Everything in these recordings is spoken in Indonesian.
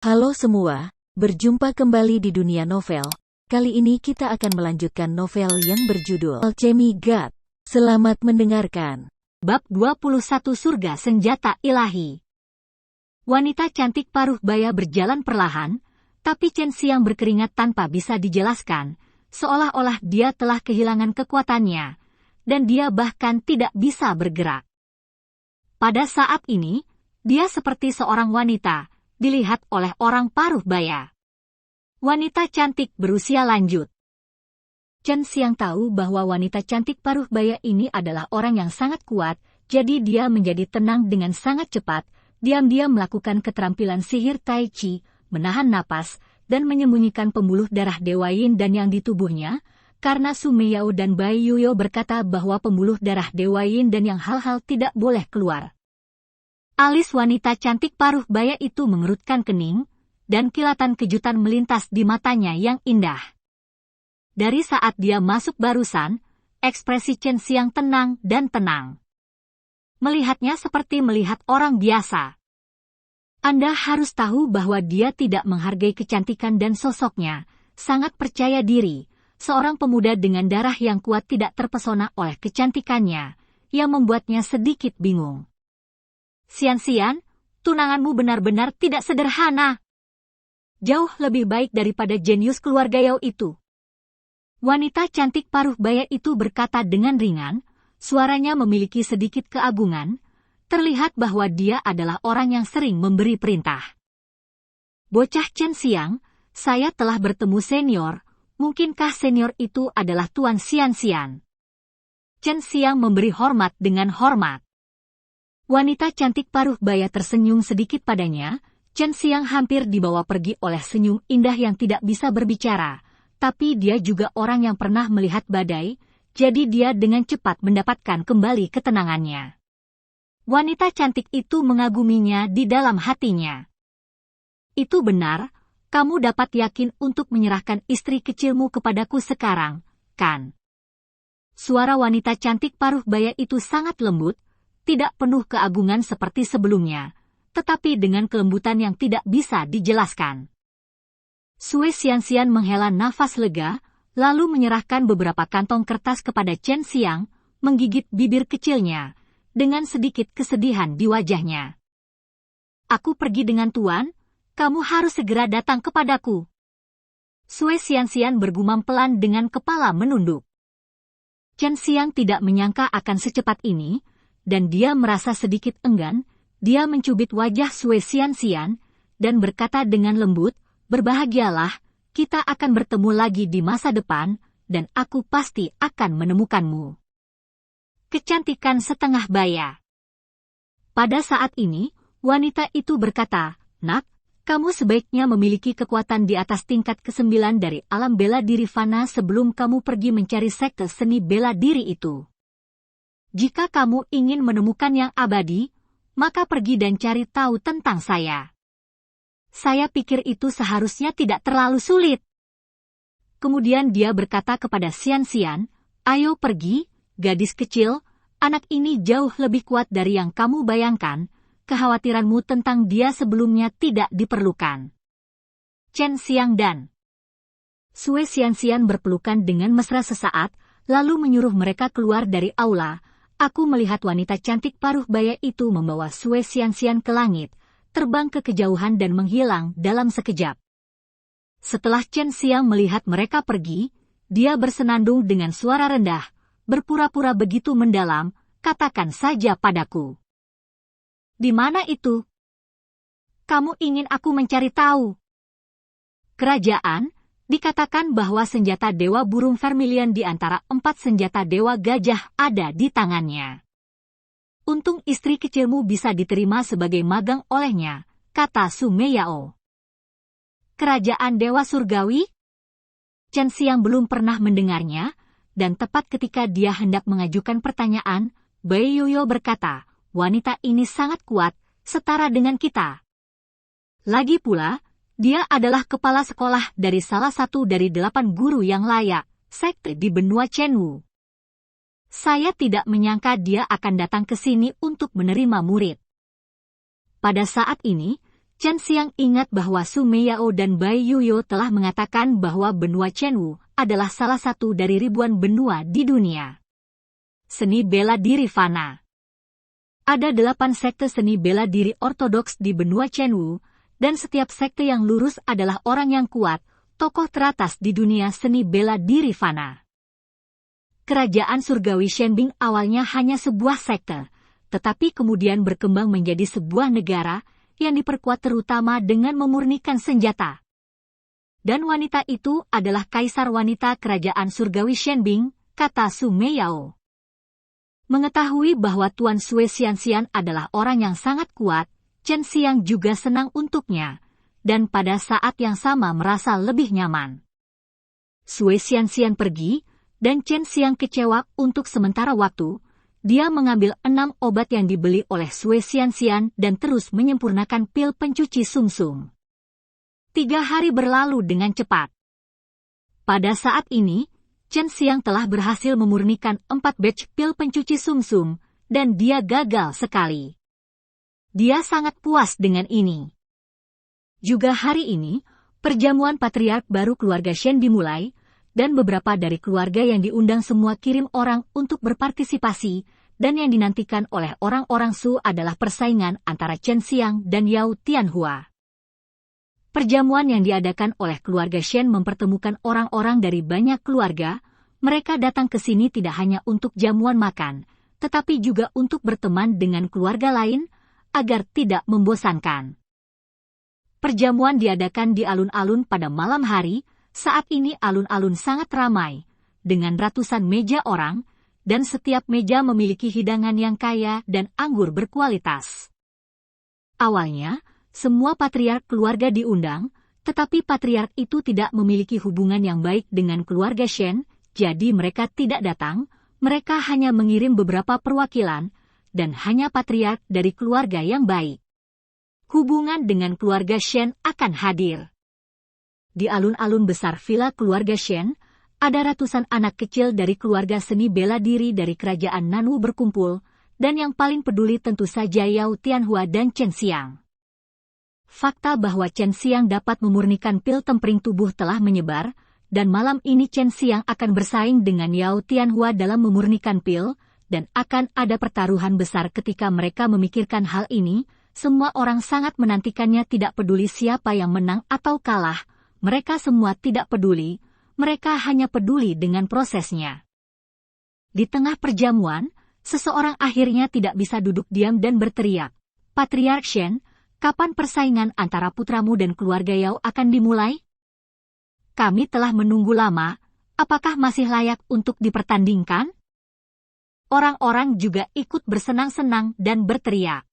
Halo semua, berjumpa kembali di dunia novel. Kali ini kita akan melanjutkan novel yang berjudul Alchemy God. Selamat mendengarkan. Bab 21 Surga Senjata Ilahi. Wanita cantik paruh baya berjalan perlahan, tapi Chen Xiang berkeringat tanpa bisa dijelaskan, seolah-olah dia telah kehilangan kekuatannya, dan dia bahkan tidak bisa bergerak. Pada saat ini, dia seperti seorang wanita, dilihat oleh orang paruh baya. Wanita cantik berusia lanjut. Chen Xiang tahu bahwa wanita cantik paruh baya ini adalah orang yang sangat kuat, jadi dia menjadi tenang dengan sangat cepat, diam-diam melakukan keterampilan sihir Tai Chi, menahan napas, dan menyembunyikan pembuluh darah Dewa Yin dan yang di tubuhnya, karena Su Meiyao dan Bai Yuyo berkata bahwa pembuluh darah Dewa Yin dan yang hal-hal tidak boleh keluar. Alis wanita cantik paruh baya itu mengerutkan kening, dan kilatan kejutan melintas di matanya yang indah. Dari saat dia masuk barusan, ekspresi Chen Xiang tenang dan tenang. Melihatnya seperti melihat orang biasa. Anda harus tahu bahwa dia tidak menghargai kecantikan dan sosoknya, sangat percaya diri, seorang pemuda dengan darah yang kuat tidak terpesona oleh kecantikannya, yang membuatnya sedikit bingung. Xian, tunanganmu benar-benar tidak sederhana. Jauh lebih baik daripada jenius keluarga Yao itu. Wanita cantik paruh baya itu berkata dengan ringan, suaranya memiliki sedikit keagungan, terlihat bahwa dia adalah orang yang sering memberi perintah. Bocah Chen Xiang, saya telah bertemu senior, mungkinkah senior itu adalah Tuan Xian? Chen Xiang memberi hormat dengan hormat. Wanita cantik paruh baya tersenyum sedikit padanya, Chen Xiang hampir dibawa pergi oleh senyum indah yang tidak bisa berbicara, tapi dia juga orang yang pernah melihat badai, jadi dia dengan cepat mendapatkan kembali ketenangannya. Wanita cantik itu mengaguminya di dalam hatinya. Itu benar, kamu dapat yakin untuk menyerahkan istri kecilmu kepadaku sekarang, kan? Suara wanita cantik paruh baya itu sangat lembut, tidak penuh keagungan seperti sebelumnya, tetapi dengan kelembutan yang tidak bisa dijelaskan. Sue Xian menghela nafas lega, lalu menyerahkan beberapa kantong kertas kepada Chen Xiang, menggigit bibir kecilnya, dengan sedikit kesedihan di wajahnya. Aku pergi dengan Tuan, kamu harus segera datang kepadaku. Sue Xian bergumam pelan dengan kepala menunduk. Chen Xiang tidak menyangka akan secepat ini, dan dia merasa sedikit enggan. Dia mencubit wajah Sue Xian dan berkata dengan lembut, berbahagialah, kita akan bertemu lagi di masa depan, dan aku pasti akan menemukanmu. Kecantikan setengah baya. Pada saat ini, wanita itu berkata, Nak, kamu sebaiknya memiliki kekuatan di atas tingkat ke-9 dari alam bela diri fana sebelum kamu pergi mencari sekte seni bela diri itu. Jika kamu ingin menemukan yang abadi, maka pergi dan cari tahu tentang saya. Saya pikir itu seharusnya tidak terlalu sulit. Kemudian dia berkata kepada Xian, ayo pergi, gadis kecil, anak ini jauh lebih kuat dari yang kamu bayangkan, kekhawatiranmu tentang dia sebelumnya tidak diperlukan. Chen Xiang dan Sue Xian berpelukan dengan mesra sesaat, lalu menyuruh mereka keluar dari aula. Aku melihat wanita cantik paruh baya itu membawa Sue Xian ke langit, terbang ke kejauhan dan menghilang dalam sekejap. Setelah Chen Xiang melihat mereka pergi, dia bersenandung dengan suara rendah, berpura-pura begitu mendalam, katakan saja padaku. Di mana itu? Kamu ingin aku mencari tahu? Kerajaan, dikatakan bahwa senjata Dewa Burung Vermilion di antara 4 senjata Dewa Gajah ada di tangannya. Untung istri kecilmu bisa diterima sebagai magang olehnya, kata Su Meiyao. Kerajaan Dewa Surgawi? Chen Xiang belum pernah mendengarnya, dan tepat ketika dia hendak mengajukan pertanyaan, Bai Yuyo berkata, wanita ini sangat kuat, setara dengan kita. Lagi pula, dia adalah kepala sekolah dari salah satu dari 8 guru yang layak, sekte di benua Chenwu. Saya tidak menyangka dia akan datang ke sini untuk menerima murid. Pada saat ini, Chen Xiang ingat bahwa Su Meiyao dan Bai Yuyo telah mengatakan bahwa benua Chenwu adalah salah satu dari ribuan benua di dunia. Seni bela diri fana. Ada 8 sekte seni bela diri ortodoks di benua Chenwu, dan setiap sekte yang lurus adalah orang yang kuat, tokoh teratas di dunia seni bela diri fana. Kerajaan surgawi Shenbing awalnya hanya sebuah sekte, tetapi kemudian berkembang menjadi sebuah negara yang diperkuat terutama dengan memurnikan senjata. Dan wanita itu adalah kaisar wanita kerajaan surgawi Shenbing, kata Su Meiyao. Mengetahui bahwa Tuan Sui Xianxian adalah orang yang sangat kuat, Chen Xiang juga senang untuknya, dan pada saat yang sama merasa lebih nyaman. Sui Xianxian pergi, dan Chen Xiang kecewa untuk sementara waktu. Dia mengambil 6 obat yang dibeli oleh Sui Xianxian dan terus menyempurnakan pil pencuci sumsum. 3 hari berlalu dengan cepat. Pada saat ini, Chen Xiang telah berhasil memurnikan 4 batch pil pencuci sumsum, dan dia gagal sekali. Dia sangat puas dengan ini. Juga hari ini, perjamuan patriark baru keluarga Shen dimulai, dan beberapa dari keluarga yang diundang semua kirim orang untuk berpartisipasi, dan yang dinantikan oleh orang-orang Su adalah persaingan antara Chen Xiang dan Yao Tianhua. Perjamuan yang diadakan oleh keluarga Shen mempertemukan orang-orang dari banyak keluarga. Mereka datang ke sini tidak hanya untuk jamuan makan, tetapi juga untuk berteman dengan keluarga lain, agar tidak membosankan. Perjamuan diadakan di alun-alun pada malam hari. Saat ini alun-alun sangat ramai, dengan ratusan meja orang, dan setiap meja memiliki hidangan yang kaya dan anggur berkualitas. Awalnya, semua patriark keluarga diundang, tetapi patriark itu tidak memiliki hubungan yang baik dengan keluarga Shen, jadi mereka tidak datang, mereka hanya mengirim beberapa perwakilan, dan hanya patriark dari keluarga yang baik. Hubungan dengan keluarga Shen akan hadir. Di alun-alun besar villa keluarga Shen, ada ratusan anak kecil dari keluarga seni bela diri dari kerajaan Nanwu berkumpul, dan yang paling peduli tentu saja Yao Tianhua dan Chen Xiang. Fakta bahwa Chen Xiang dapat memurnikan pil tempering tubuh telah menyebar, dan malam ini Chen Xiang akan bersaing dengan Yao Tianhua dalam memurnikan pil, dan akan ada pertaruhan besar ketika mereka memikirkan hal ini. Semua orang sangat menantikannya, tidak peduli siapa yang menang atau kalah. Mereka semua tidak peduli, mereka hanya peduli dengan prosesnya. Di tengah perjamuan, seseorang akhirnya tidak bisa duduk diam dan berteriak, "Patriark Shen, kapan persaingan antara putramu dan keluarga Yao akan dimulai? Kami telah menunggu lama, apakah masih layak untuk dipertandingkan?" Orang-orang juga ikut bersenang-senang dan berteriak.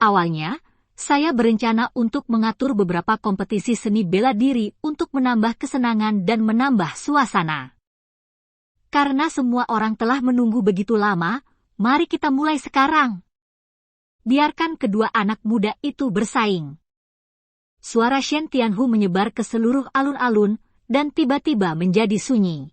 Awalnya, saya berencana untuk mengatur beberapa kompetisi seni bela diri untuk menambah kesenangan dan menambah suasana. Karena semua orang telah menunggu begitu lama, mari kita mulai sekarang. Biarkan kedua anak muda itu bersaing. Suara Shen Tianhu menyebar ke seluruh alun-alun, dan tiba-tiba menjadi sunyi.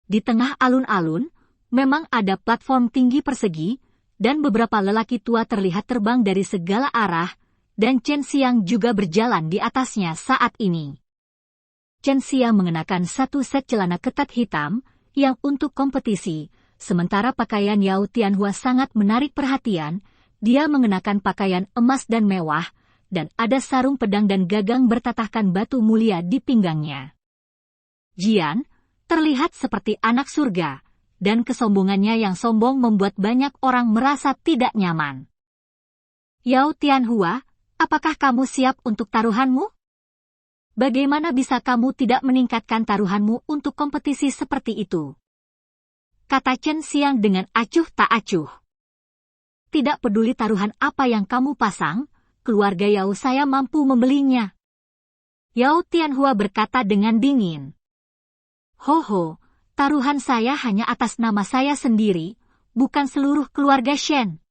Di tengah alun-alun, memang ada platform tinggi persegi, dan beberapa lelaki tua terlihat terbang dari segala arah, dan Chen Xiang juga berjalan di atasnya saat ini. Chen Xiang mengenakan satu set celana ketat hitam, yang untuk kompetisi, sementara pakaian Yao Tianhua sangat menarik perhatian. Dia mengenakan pakaian emas dan mewah, dan ada sarung pedang dan gagang bertatahkan batu mulia di pinggangnya. Jian terlihat seperti anak surga, dan kesombongannya yang sombong membuat banyak orang merasa tidak nyaman. Yao Tianhua, apakah kamu siap untuk taruhanmu? Bagaimana bisa kamu tidak meningkatkan taruhanmu untuk kompetisi seperti itu? Kata Chen Xiang dengan acuh tak acuh. Tidak peduli taruhan apa yang kamu pasang, keluarga Yao saya mampu membelinya. Yao Tianhua berkata dengan dingin. Ho, taruhan saya hanya atas nama saya sendiri, bukan seluruh keluarga Shen.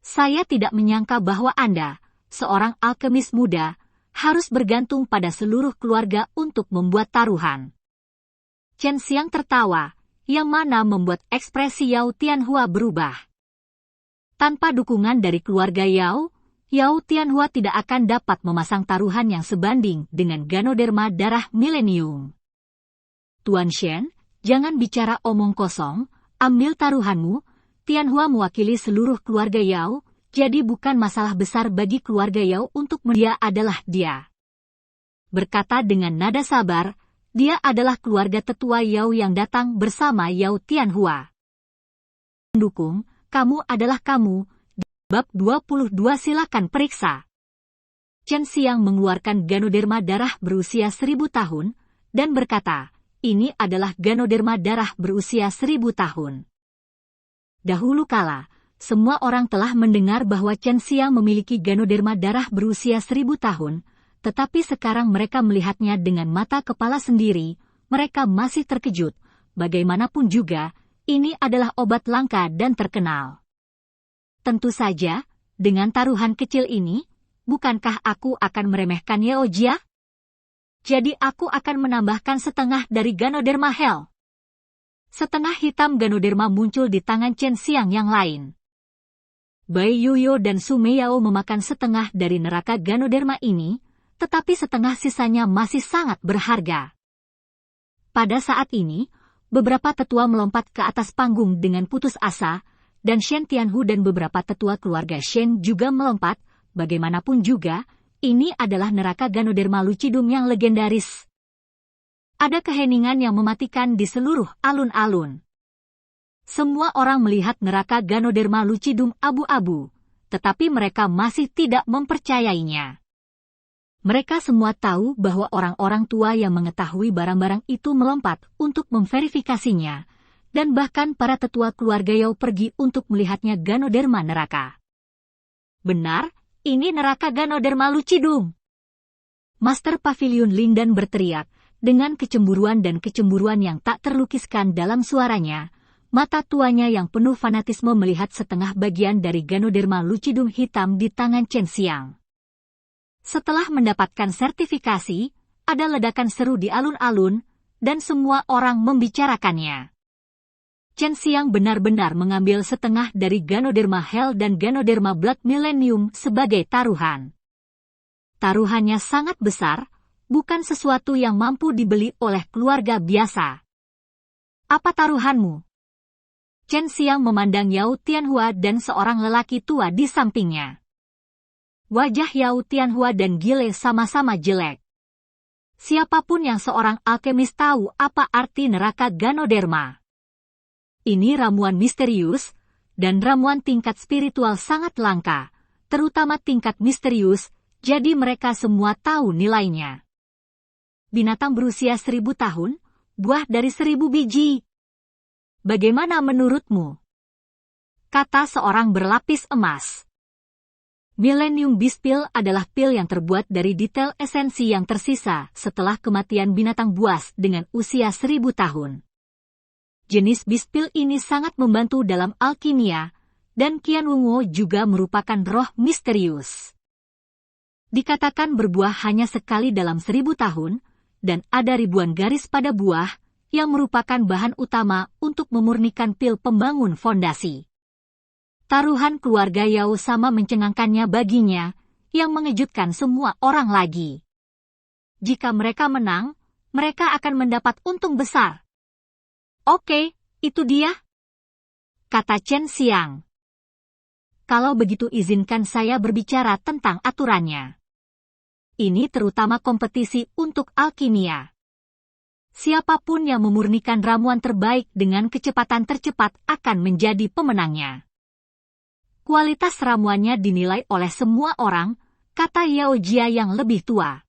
Saya tidak menyangka bahwa Anda, seorang alkemis muda, harus bergantung pada seluruh keluarga untuk membuat taruhan. Chen Xiang tertawa, yang mana membuat ekspresi Yao Tianhua berubah. Tanpa dukungan dari keluarga Yao, Yao Tianhua tidak akan dapat memasang taruhan yang sebanding dengan Ganoderma darah milenium. Tuan Shen, jangan bicara omong kosong, ambil taruhanmu. Tianhua mewakili seluruh keluarga Yao, jadi bukan masalah besar bagi keluarga Yao untuk dia adalah dia. Berkata dengan nada sabar, dia adalah keluarga tetua Yao yang datang bersama Yao Tianhua. Pendukung, kamu adalah kamu. Bab 22 silakan periksa. Chen Xiang mengeluarkan Ganoderma darah berusia 1000 tahun, dan berkata, ini adalah Ganoderma darah berusia 1000 tahun. Dahulu kala, semua orang telah mendengar bahwa Chen Xiang memiliki Ganoderma darah berusia 1000 tahun, tetapi sekarang mereka melihatnya dengan mata kepala sendiri, mereka masih terkejut. Bagaimanapun juga, ini adalah obat langka dan terkenal. Tentu saja, dengan taruhan kecil ini, bukankah aku akan meremehkan Yao Jia? Jadi aku akan menambahkan setengah dari Ganoderma Hell. Setengah hitam Ganoderma muncul di tangan Chen Xiang yang lain. Bai Yuyo dan Su Meiyao memakan setengah dari neraka Ganoderma ini, tetapi setengah sisanya masih sangat berharga. Pada saat ini, beberapa tetua melompat ke atas panggung dengan putus asa, dan Shen Tianhu dan beberapa tetua keluarga Shen juga melompat. Bagaimanapun juga, ini adalah neraka Ganoderma Lucidum yang legendaris. Ada keheningan yang mematikan di seluruh alun-alun. Semua orang melihat neraka Ganoderma Lucidum abu-abu, tetapi mereka masih tidak mempercayainya. Mereka semua tahu bahwa orang-orang tua yang mengetahui barang-barang itu melompat untuk memverifikasinya, dan bahkan para tetua keluarga Yao pergi untuk melihatnya Ganoderma neraka. Benar, ini neraka Ganoderma Lucidum. Master Pavilion Lindan berteriak, dengan kecemburuan dan kecemburuan yang tak terlukiskan dalam suaranya. Mata tuanya yang penuh fanatisme melihat setengah bagian dari Ganoderma Lucidum hitam di tangan Chen Xiang. Setelah mendapatkan sertifikasi, ada ledakan seru di alun-alun, dan semua orang membicarakannya. Chen Xiang benar-benar mengambil setengah dari Ganoderma Hell dan Ganoderma Blood Millennium sebagai taruhan. Taruhannya sangat besar, bukan sesuatu yang mampu dibeli oleh keluarga biasa. Apa taruhanmu? Chen Xiang memandang Yao Tianhua dan seorang lelaki tua di sampingnya. Wajah Yao Tianhua dan Gile sama-sama jelek. Siapapun yang seorang alkemis tahu apa arti neraka Ganoderma. Ini ramuan misterius, dan ramuan tingkat spiritual sangat langka, terutama tingkat misterius, jadi mereka semua tahu nilainya. Binatang berusia 1000 tahun, buah dari 1000 biji. Bagaimana menurutmu? Kata seorang berlapis emas. Millennium Beast Pill adalah pil yang terbuat dari detail esensi yang tersisa setelah kematian binatang buas dengan usia 1000 tahun. Jenis Beast Pill ini sangat membantu dalam alkimia, dan Qianwunguo juga merupakan roh misterius. Dikatakan berbuah hanya sekali dalam 1000 tahun, dan ada ribuan garis pada buah, yang merupakan bahan utama untuk memurnikan pil pembangun fondasi. Taruhan keluarga Yao sama mencengangkannya baginya, yang mengejutkan semua orang lagi. Jika mereka menang, mereka akan mendapat untung besar. Oke, itu dia, kata Chen Xiang. Kalau begitu izinkan saya berbicara tentang aturannya. Ini terutama kompetisi untuk alkimia. Siapapun yang memurnikan ramuan terbaik dengan kecepatan tercepat akan menjadi pemenangnya. Kualitas ramuannya dinilai oleh semua orang, kata Yao Jia yang lebih tua.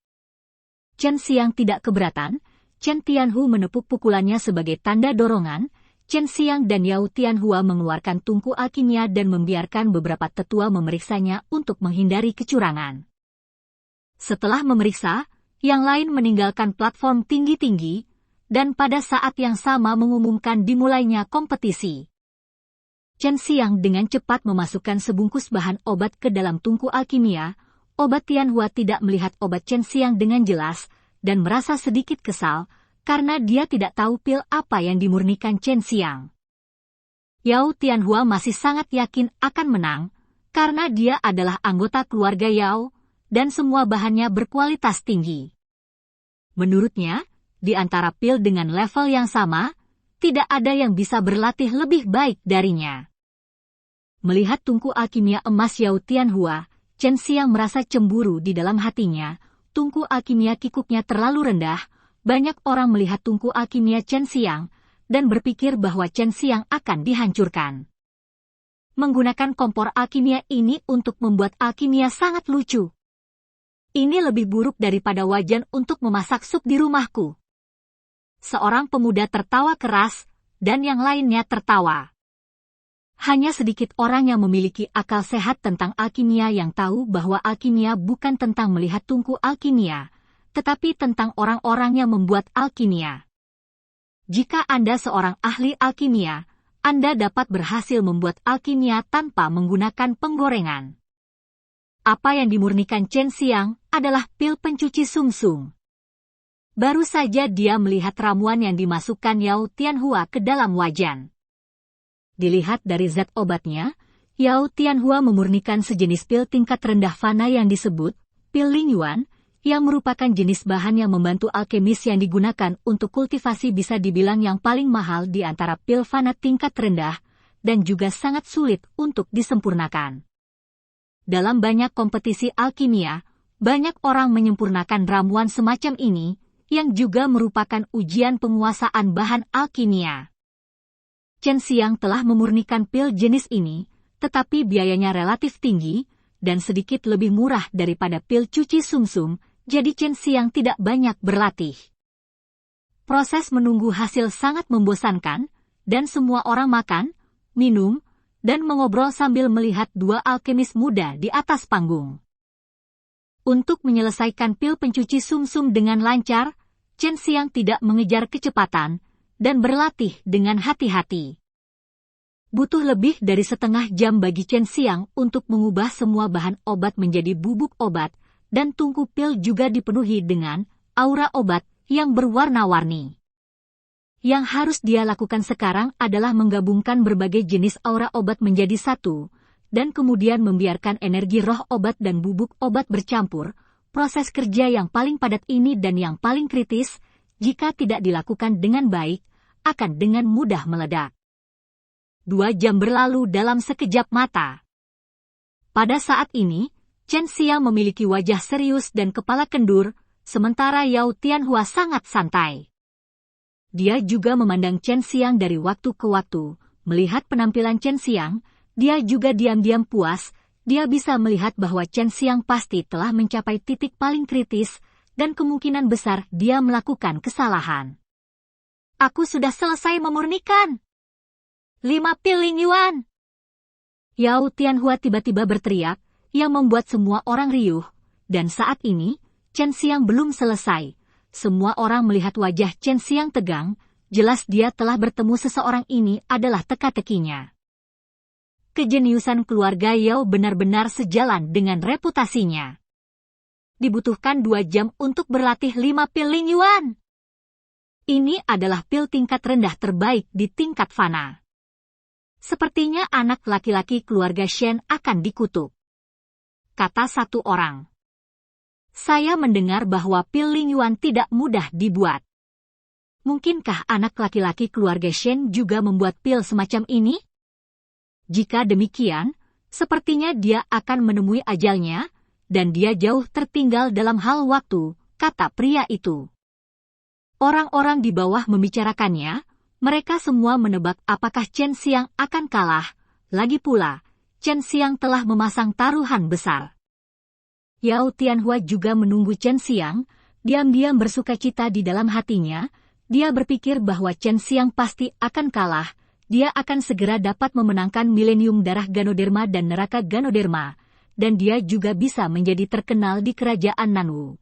Chen Xiang tidak keberatan. Chen Tianhu menepuk pukulannya sebagai tanda dorongan. Chen Xiang dan Yao Tianhua mengeluarkan tungku alkimia dan membiarkan beberapa tetua memeriksanya untuk menghindari kecurangan. Setelah memeriksa, yang lain meninggalkan platform tinggi-tinggi, dan pada saat yang sama mengumumkan dimulainya kompetisi. Chen Xiang dengan cepat memasukkan sebungkus bahan obat ke dalam tungku alkimia. Obat Tianhua tidak melihat obat Chen Xiang dengan jelas, dan merasa sedikit kesal, karena dia tidak tahu pil apa yang dimurnikan Chen Xiang. Yao Tianhua masih sangat yakin akan menang, karena dia adalah anggota keluarga Yao, dan semua bahannya berkualitas tinggi. Menurutnya, di antara pil dengan level yang sama, tidak ada yang bisa berlatih lebih baik darinya. Melihat tungku alkimia emas Yao Tianhua, Chen Xiang merasa cemburu di dalam hatinya. Tungku alkimia kikuknya terlalu rendah. Banyak orang melihat tungku alkimia Chen Xiang dan berpikir bahwa Chen Xiang akan dihancurkan. Menggunakan kompor alkimia ini untuk membuat alkimia sangat lucu. Ini lebih buruk daripada wajan untuk memasak sup di rumahku. Seorang pemuda tertawa keras, dan yang lainnya tertawa. Hanya sedikit orang yang memiliki akal sehat tentang alkimia yang tahu bahwa alkimia bukan tentang melihat tungku alkimia, tetapi tentang orang-orang yang membuat alkimia. Jika Anda seorang ahli alkimia, Anda dapat berhasil membuat alkimia tanpa menggunakan penggorengan. Apa yang dimurnikan Chen Xiang adalah pil pencuci sumsum. Baru saja dia melihat ramuan yang dimasukkan Yao Tianhua ke dalam wajan. Dilihat dari zat obatnya, Yao Tianhua memurnikan sejenis pil tingkat rendah fana yang disebut pil Lingyuan, yang merupakan jenis bahan yang membantu alkemis yang digunakan untuk kultivasi bisa dibilang yang paling mahal di antara pil fana tingkat rendah, dan juga sangat sulit untuk disempurnakan. Dalam banyak kompetisi alkimia, banyak orang menyempurnakan ramuan semacam ini, yang juga merupakan ujian penguasaan bahan alkimia. Chen Xiang telah memurnikan pil jenis ini, tetapi biayanya relatif tinggi, dan sedikit lebih murah daripada pil cuci sumsum, jadi Chen Xiang tidak banyak berlatih. Proses menunggu hasil sangat membosankan, dan semua orang makan, minum, dan mengobrol sambil melihat dua alkemis muda di atas panggung. Untuk menyelesaikan pil pencuci sumsum dengan lancar, Chen Xiang tidak mengejar kecepatan, dan berlatih dengan hati-hati. Butuh lebih dari setengah jam bagi Chen Xiang untuk mengubah semua bahan obat menjadi bubuk obat, dan tungku pil juga dipenuhi dengan aura obat yang berwarna-warni. Yang harus dia lakukan sekarang adalah menggabungkan berbagai jenis aura obat menjadi satu, dan kemudian membiarkan energi roh obat dan bubuk obat bercampur. Proses kerja yang paling padat ini dan yang paling kritis, jika tidak dilakukan dengan baik, akan dengan mudah meledak. 2 jam berlalu dalam sekejap mata. Pada saat ini, Chen Xiang memiliki wajah serius dan kepala kendur, sementara Yao Tianhua sangat santai. Dia juga memandang Chen Xiang dari waktu ke waktu. Melihat penampilan Chen Xiang, dia juga diam-diam puas. Dia bisa melihat bahwa Chen Xiang pasti telah mencapai titik paling kritis, dan kemungkinan besar dia melakukan kesalahan. Aku sudah selesai memurnikan 5 pil Lingyuan. Yao Tianhua tiba-tiba berteriak, yang membuat semua orang riuh, dan saat ini, Chen Xiang belum selesai. Semua orang melihat wajah Chen Xiang tegang, jelas dia telah bertemu seseorang ini adalah teka-tekinya. Kejeniusan keluarga Yao benar-benar sejalan dengan reputasinya. Dibutuhkan 2 jam untuk berlatih 5 pil Lingyuan. Ini adalah pil tingkat rendah terbaik di tingkat fana. Sepertinya anak laki-laki keluarga Shen akan dikutuk, kata satu orang. Saya mendengar bahwa pil Lingyuan tidak mudah dibuat. Mungkinkah anak laki-laki keluarga Shen juga membuat pil semacam ini? Jika demikian, sepertinya dia akan menemui ajalnya, dan dia jauh tertinggal dalam hal waktu, kata pria itu. Orang-orang di bawah membicarakannya, mereka semua menebak apakah Chen Xiang akan kalah. Lagi pula, Chen Xiang telah memasang taruhan besar. Yao Tianhua juga menunggu Chen Xiang, diam-diam bersukacita di dalam hatinya. Dia berpikir bahwa Chen Xiang pasti akan kalah. Dia akan segera dapat memenangkan milenium darah Ganoderma dan neraka Ganoderma, dan dia juga bisa menjadi terkenal di kerajaan Nanwu.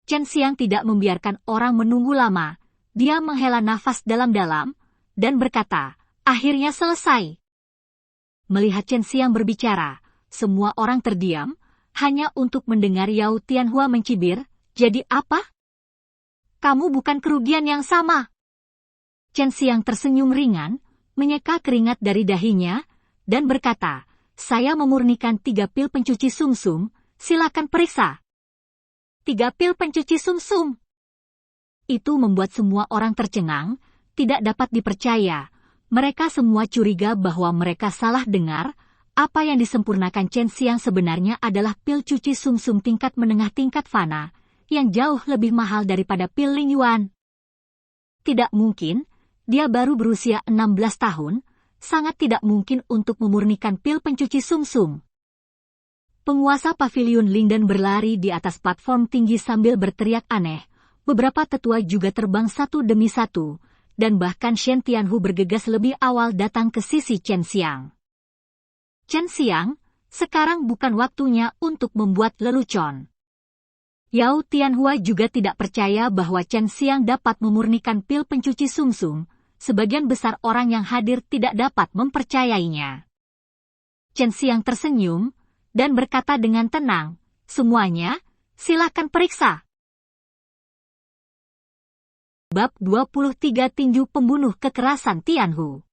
Chen Xiang tidak membiarkan orang menunggu lama. Dia menghela nafas dalam-dalam, dan berkata, akhirnya selesai. Melihat Chen Xiang berbicara, semua orang terdiam, hanya untuk mendengar Yao Tianhua mencibir, jadi apa? Kamu bukan kerugian yang sama. Chen Xiang tersenyum ringan, menyeka keringat dari dahinya, dan berkata, saya memurnikan 3 pil pencuci sumsum, silakan periksa. 3 pil pencuci sumsum. Itu membuat semua orang tercengang, tidak dapat dipercaya. Mereka semua curiga bahwa mereka salah dengar. Apa yang disempurnakan Chen Xiang sebenarnya adalah pil cuci sumsum tingkat menengah tingkat fana, yang jauh lebih mahal daripada pil Ling Yuan. Tidak mungkin, dia baru berusia 16 tahun, sangat tidak mungkin untuk memurnikan pil pencuci sumsum. Penguasa paviliun Lingdan berlari di atas platform tinggi sambil berteriak aneh. Beberapa tetua juga terbang satu demi satu, dan bahkan Shen Tianhu bergegas lebih awal datang ke sisi Chen Xiang. Chen Xiang, sekarang bukan waktunya untuk membuat lelucon. Yao Tianhua juga tidak percaya bahwa Chen Xiang dapat memurnikan pil pencuci sumsum. Sebagian besar orang yang hadir tidak dapat mempercayainya. Chen Xiang tersenyum dan berkata dengan tenang, semuanya, silakan periksa. Bab 23 Tinju Pembunuh Kekerasan Tianhu.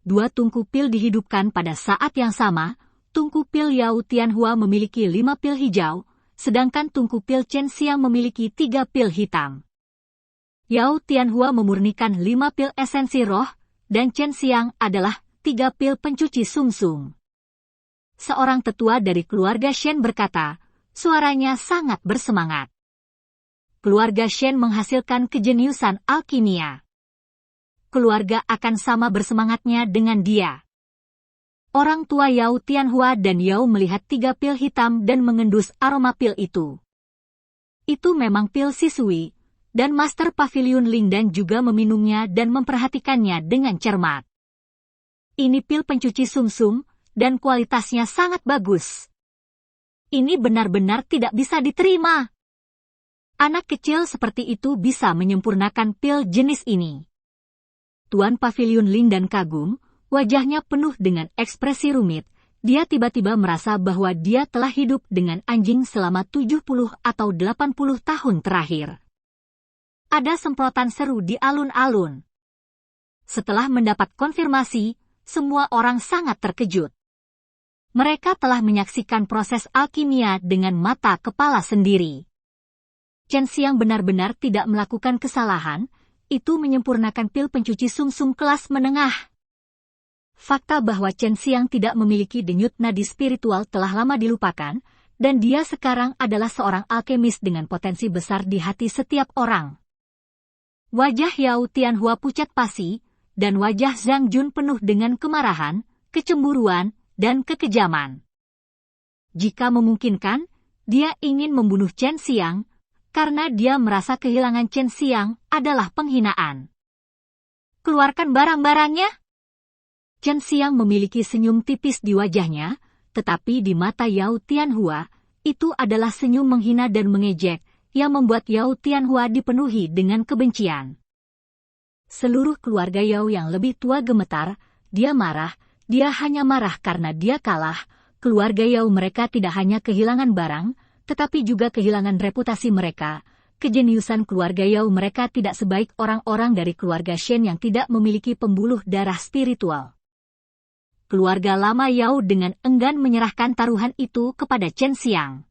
2 tungku pil dihidupkan pada saat yang sama. Tungku pil Yao Tianhua memiliki 5 pil hijau, sedangkan tungku pil Chen Xiang memiliki 3 pil hitam. Yao Tianhua memurnikan 5 pil esensi roh, dan Chen Xiang adalah 3 pil pencuci sumsum. Seorang tetua dari keluarga Shen berkata, suaranya sangat bersemangat. Keluarga Shen menghasilkan kejeniusan alkimia. Keluarga akan sama bersemangatnya dengan dia. Orang tua Yao Tianhua dan Yao melihat 3 pil hitam dan mengendus aroma pil itu. Itu memang pil sisui, dan Master Pavilion Lingdan juga meminumnya dan memperhatikannya dengan cermat. Ini pil pencuci sumsum, dan kualitasnya sangat bagus. Ini benar-benar tidak bisa diterima. Anak kecil seperti itu bisa menyempurnakan pil jenis ini. Tuan Pavilion Lingdan kagum, wajahnya penuh dengan ekspresi rumit. Dia tiba-tiba merasa bahwa dia telah hidup dengan anjing selama 70 atau 80 tahun terakhir. Ada semprotan seru di alun-alun. Setelah mendapat konfirmasi, semua orang sangat terkejut. Mereka telah menyaksikan proses alkimia dengan mata kepala sendiri. Chen Xiang benar-benar tidak melakukan kesalahan, itu menyempurnakan pil pencuci sumsum kelas menengah. Fakta bahwa Chen Xiang tidak memiliki denyut nadi spiritual telah lama dilupakan, dan dia sekarang adalah seorang alkemis dengan potensi besar di hati setiap orang. Wajah Yao Tianhua pucat pasi, dan wajah Zhang Jun penuh dengan kemarahan, kecemburuan, dan kekejaman. Jika memungkinkan, dia ingin membunuh Chen Xiang, karena dia merasa kehilangan Chen Xiang adalah penghinaan. Keluarkan barang-barangnya. Chen Xiang memiliki senyum tipis di wajahnya, tetapi di mata Yao Tianhua, itu adalah senyum menghina dan mengejek, yang membuat Yao Tianhua dipenuhi dengan kebencian. Seluruh keluarga Yao yang lebih tua gemetar, dia marah, dia hanya marah karena dia kalah. Keluarga Yao mereka tidak hanya kehilangan barang, tetapi juga kehilangan reputasi mereka. Kejeniusan keluarga Yao mereka tidak sebaik orang-orang dari keluarga Shen yang tidak memiliki pembuluh darah spiritual. Keluarga lama Yao dengan enggan menyerahkan taruhan itu kepada Chen Xiang.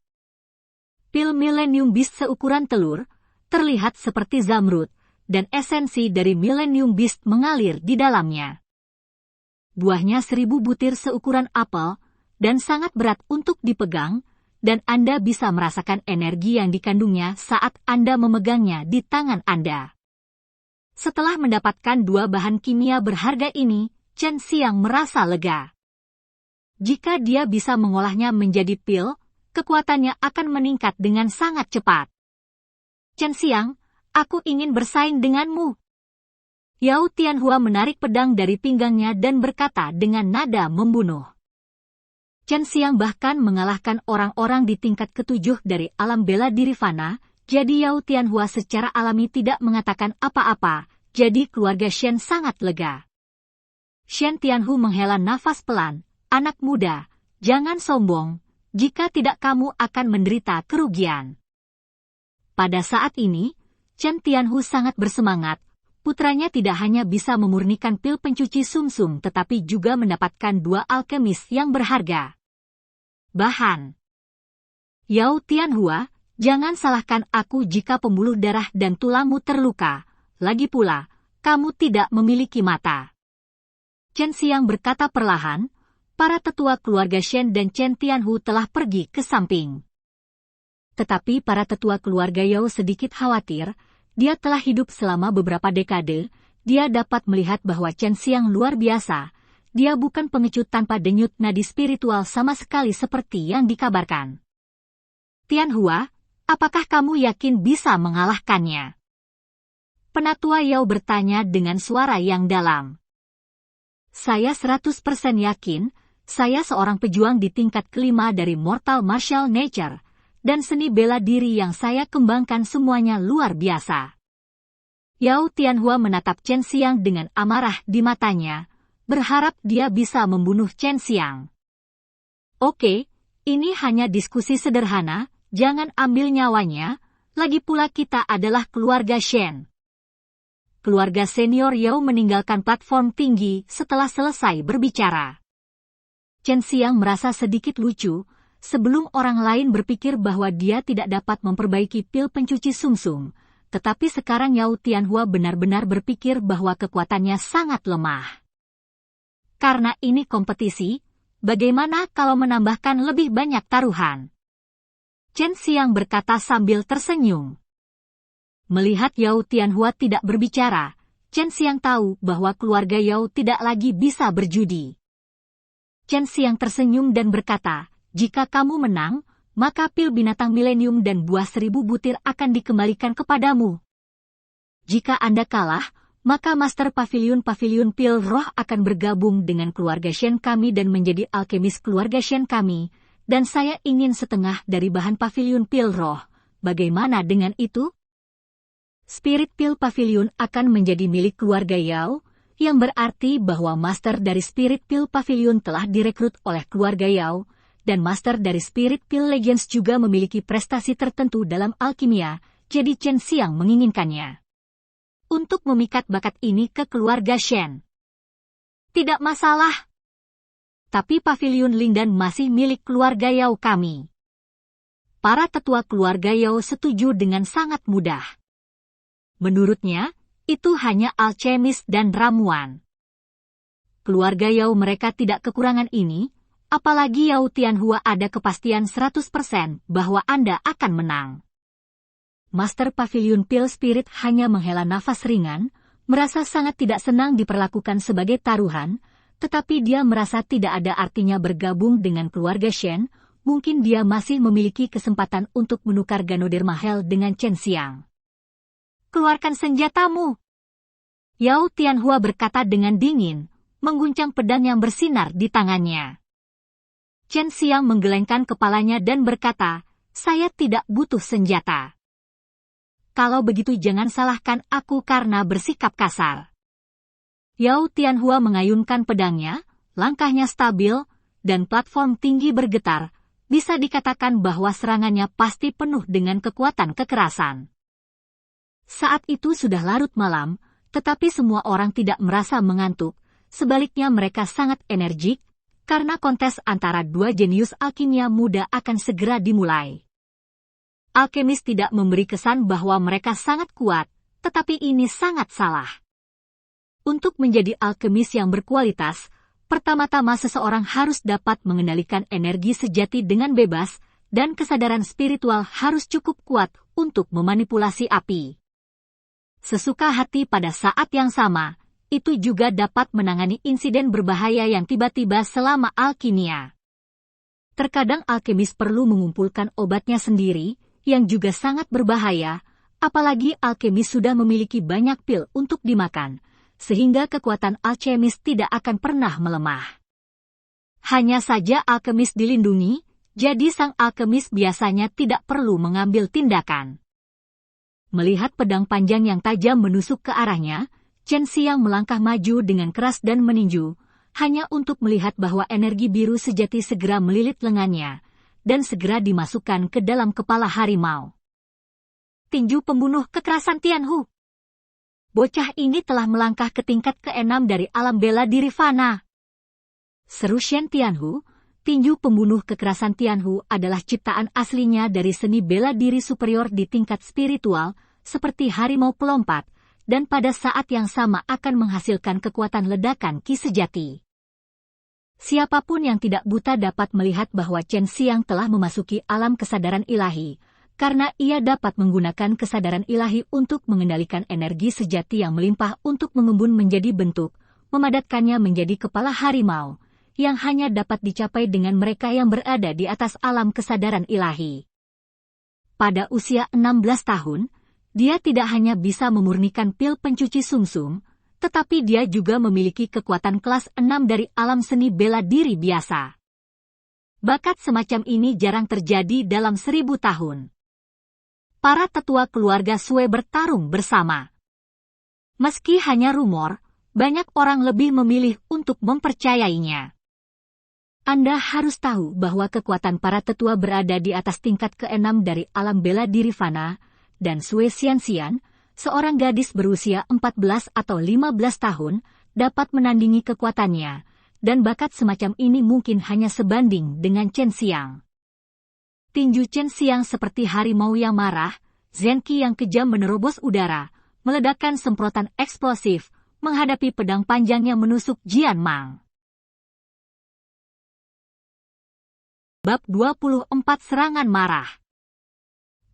Pil Millennium Beast seukuran telur, terlihat seperti zamrud, dan esensi dari Millennium Beast mengalir di dalamnya. Buahnya 1000 butir seukuran apel, dan sangat berat untuk dipegang, dan Anda bisa merasakan energi yang dikandungnya saat Anda memegangnya di tangan Anda. Setelah mendapatkan 2 bahan kimia berharga ini, Chen Xiang merasa lega. Jika dia bisa mengolahnya menjadi pil, kekuatannya akan meningkat dengan sangat cepat. Chen Xiang, aku ingin bersaing denganmu. Yao Tianhua menarik pedang dari pinggangnya dan berkata dengan nada membunuh. Chen Xiang bahkan mengalahkan orang-orang di tingkat ke-7 dari alam bela diri fana, jadi Yao Tianhua secara alami tidak mengatakan apa-apa, jadi keluarga Shen sangat lega. Shen Tianhu menghela nafas pelan, anak muda, jangan sombong, jika tidak kamu akan menderita kerugian. Pada saat ini, Chen Tianhu sangat bersemangat, putranya tidak hanya bisa memurnikan pil pencuci sumsum tetapi juga mendapatkan 2 alkemis yang berharga. Bahan Yao Tianhua, jangan salahkan aku jika pembuluh darah dan tulangmu terluka. Lagi pula, kamu tidak memiliki mata. Chen Xiang berkata perlahan. Para tetua keluarga Shen dan Chen Tianhu telah pergi ke samping. Tetapi para tetua keluarga Yao sedikit khawatir. Dia telah hidup selama beberapa dekade. Dia dapat melihat bahwa Chen Xiang luar biasa. Dia bukan pengecut tanpa denyut nadi spiritual sama sekali seperti yang dikabarkan. Tianhua, apakah kamu yakin bisa mengalahkannya? Penatua Yao bertanya dengan suara yang dalam. Saya 100% yakin. Saya seorang pejuang di tingkat kelima dari Mortal Martial Nature, dan seni bela diri yang saya kembangkan semuanya luar biasa. Yao Tianhua menatap Chen Xiang dengan amarah di matanya, berharap dia bisa membunuh Chen Xiang. Oke, ini hanya diskusi sederhana, jangan ambil nyawanya, lagi pula kita adalah keluarga Shen. Keluarga senior Yao meninggalkan platform tinggi setelah selesai berbicara. Chen Xiang merasa sedikit lucu, sebelum orang lain berpikir bahwa dia tidak dapat memperbaiki pil pencuci sumsum, tetapi sekarang Yao Tianhua benar-benar berpikir bahwa kekuatannya sangat lemah. Karena ini kompetisi, bagaimana kalau menambahkan lebih banyak taruhan? Chen Xiang berkata sambil tersenyum. Melihat Yao Tianhua tidak berbicara, Chen Xiang tahu bahwa keluarga Yao tidak lagi bisa berjudi. Chen Xiang tersenyum dan berkata, jika kamu menang, maka pil binatang milenium dan buah 1000 butir akan dikembalikan kepadamu. Jika Anda kalah, maka Master Pavilion Pil Roh akan bergabung dengan keluarga Shen kami dan menjadi alkemis keluarga Shen kami, dan saya ingin setengah dari bahan Pavilion Pil Roh. Bagaimana dengan itu? Spirit Pil Pavilion akan menjadi milik keluarga Yao, yang berarti bahwa Master dari Spirit Pil Pavilion telah direkrut oleh keluarga Yao, dan Master dari Spirit Pil Legends juga memiliki prestasi tertentu dalam alkimia, jadi Chen Xiang menginginkannya. Untuk memikat bakat ini ke keluarga Shen. Tidak masalah. Tapi Pavilion Lindan masih milik keluarga Yao kami. Para tetua keluarga Yao setuju dengan sangat mudah. Menurutnya, itu hanya alkemis dan ramuan. Keluarga Yao mereka tidak kekurangan ini, apalagi Yao Tianhua ada kepastian 100% bahwa Anda akan menang. Master Pavilion Pil Spirit hanya menghela nafas ringan, merasa sangat tidak senang diperlakukan sebagai taruhan, tetapi dia merasa tidak ada artinya bergabung dengan keluarga Shen, mungkin dia masih memiliki kesempatan untuk menukar Ganoderma Hell dengan Chen Xiang. Keluarkan senjatamu. Yao Tianhua berkata dengan dingin, mengguncang pedang yang bersinar di tangannya. Chen Xiang menggelengkan kepalanya dan berkata, saya tidak butuh senjata. Kalau begitu jangan salahkan aku karena bersikap kasar. Yao Tianhua mengayunkan pedangnya, langkahnya stabil, dan platform tinggi bergetar, bisa dikatakan bahwa serangannya pasti penuh dengan kekuatan kekerasan. Saat itu sudah larut malam, tetapi semua orang tidak merasa mengantuk, sebaliknya mereka sangat energik, karena kontes antara dua jenius alkimia muda akan segera dimulai. Alkemis tidak memberi kesan bahwa mereka sangat kuat, tetapi ini sangat salah. Untuk menjadi alkemis yang berkualitas, pertama-tama seseorang harus dapat mengendalikan energi sejati dengan bebas, dan kesadaran spiritual harus cukup kuat untuk memanipulasi api. Sesuka hati pada saat yang sama, itu juga dapat menangani insiden berbahaya yang tiba-tiba selama alkimia. Terkadang alkemis perlu mengumpulkan obatnya sendiri, yang juga sangat berbahaya, apalagi alkemis sudah memiliki banyak pil untuk dimakan, sehingga kekuatan alkemis tidak akan pernah melemah. Hanya saja alkemis dilindungi, jadi sang alkemis biasanya tidak perlu mengambil tindakan. Melihat pedang panjang yang tajam menusuk ke arahnya, Chen Xiang melangkah maju dengan keras dan meninju, hanya untuk melihat bahwa energi biru sejati segera melilit lengannya, dan segera dimasukkan ke dalam kepala harimau. Tinju pembunuh kekerasan Tianhu. bocah ini telah melangkah ke tingkat ke-6 dari alam bela diri fana. Seru Shen Tianhu, tinju pembunuh kekerasan Tianhu adalah ciptaan aslinya dari seni bela diri superior di tingkat spiritual, seperti harimau pelompat, dan pada saat yang sama akan menghasilkan kekuatan ledakan ki sejati. Siapapun yang tidak buta dapat melihat bahwa Chen Xiang telah memasuki alam kesadaran ilahi, karena ia dapat menggunakan kesadaran ilahi untuk mengendalikan energi sejati yang melimpah untuk mengembun menjadi bentuk, memadatkannya menjadi kepala harimau, yang hanya dapat dicapai dengan mereka yang berada di atas alam kesadaran ilahi. Pada usia 16 tahun, dia tidak hanya bisa memurnikan pil pencuci sumsum, tetapi dia juga memiliki kekuatan kelas 6 dari alam seni bela diri biasa. Bakat semacam ini jarang terjadi dalam 1000 tahun. Para tetua keluarga Sue bertarung bersama. Meski hanya rumor, banyak orang lebih memilih untuk mempercayainya. Anda harus tahu bahwa kekuatan para tetua berada di atas tingkat ke-6 dari alam bela diri fana, dan Sue Xianxian, seorang gadis berusia 14 atau 15 tahun, dapat menandingi kekuatannya, dan bakat semacam ini mungkin hanya sebanding dengan Chen Xiang. Tinju Chen Xiang seperti harimau yang marah, Zenki yang kejam menerobos udara, meledakkan semprotan eksplosif, menghadapi pedang panjang yang menusuk Jian Mang. Bab 24 Serangan Marah.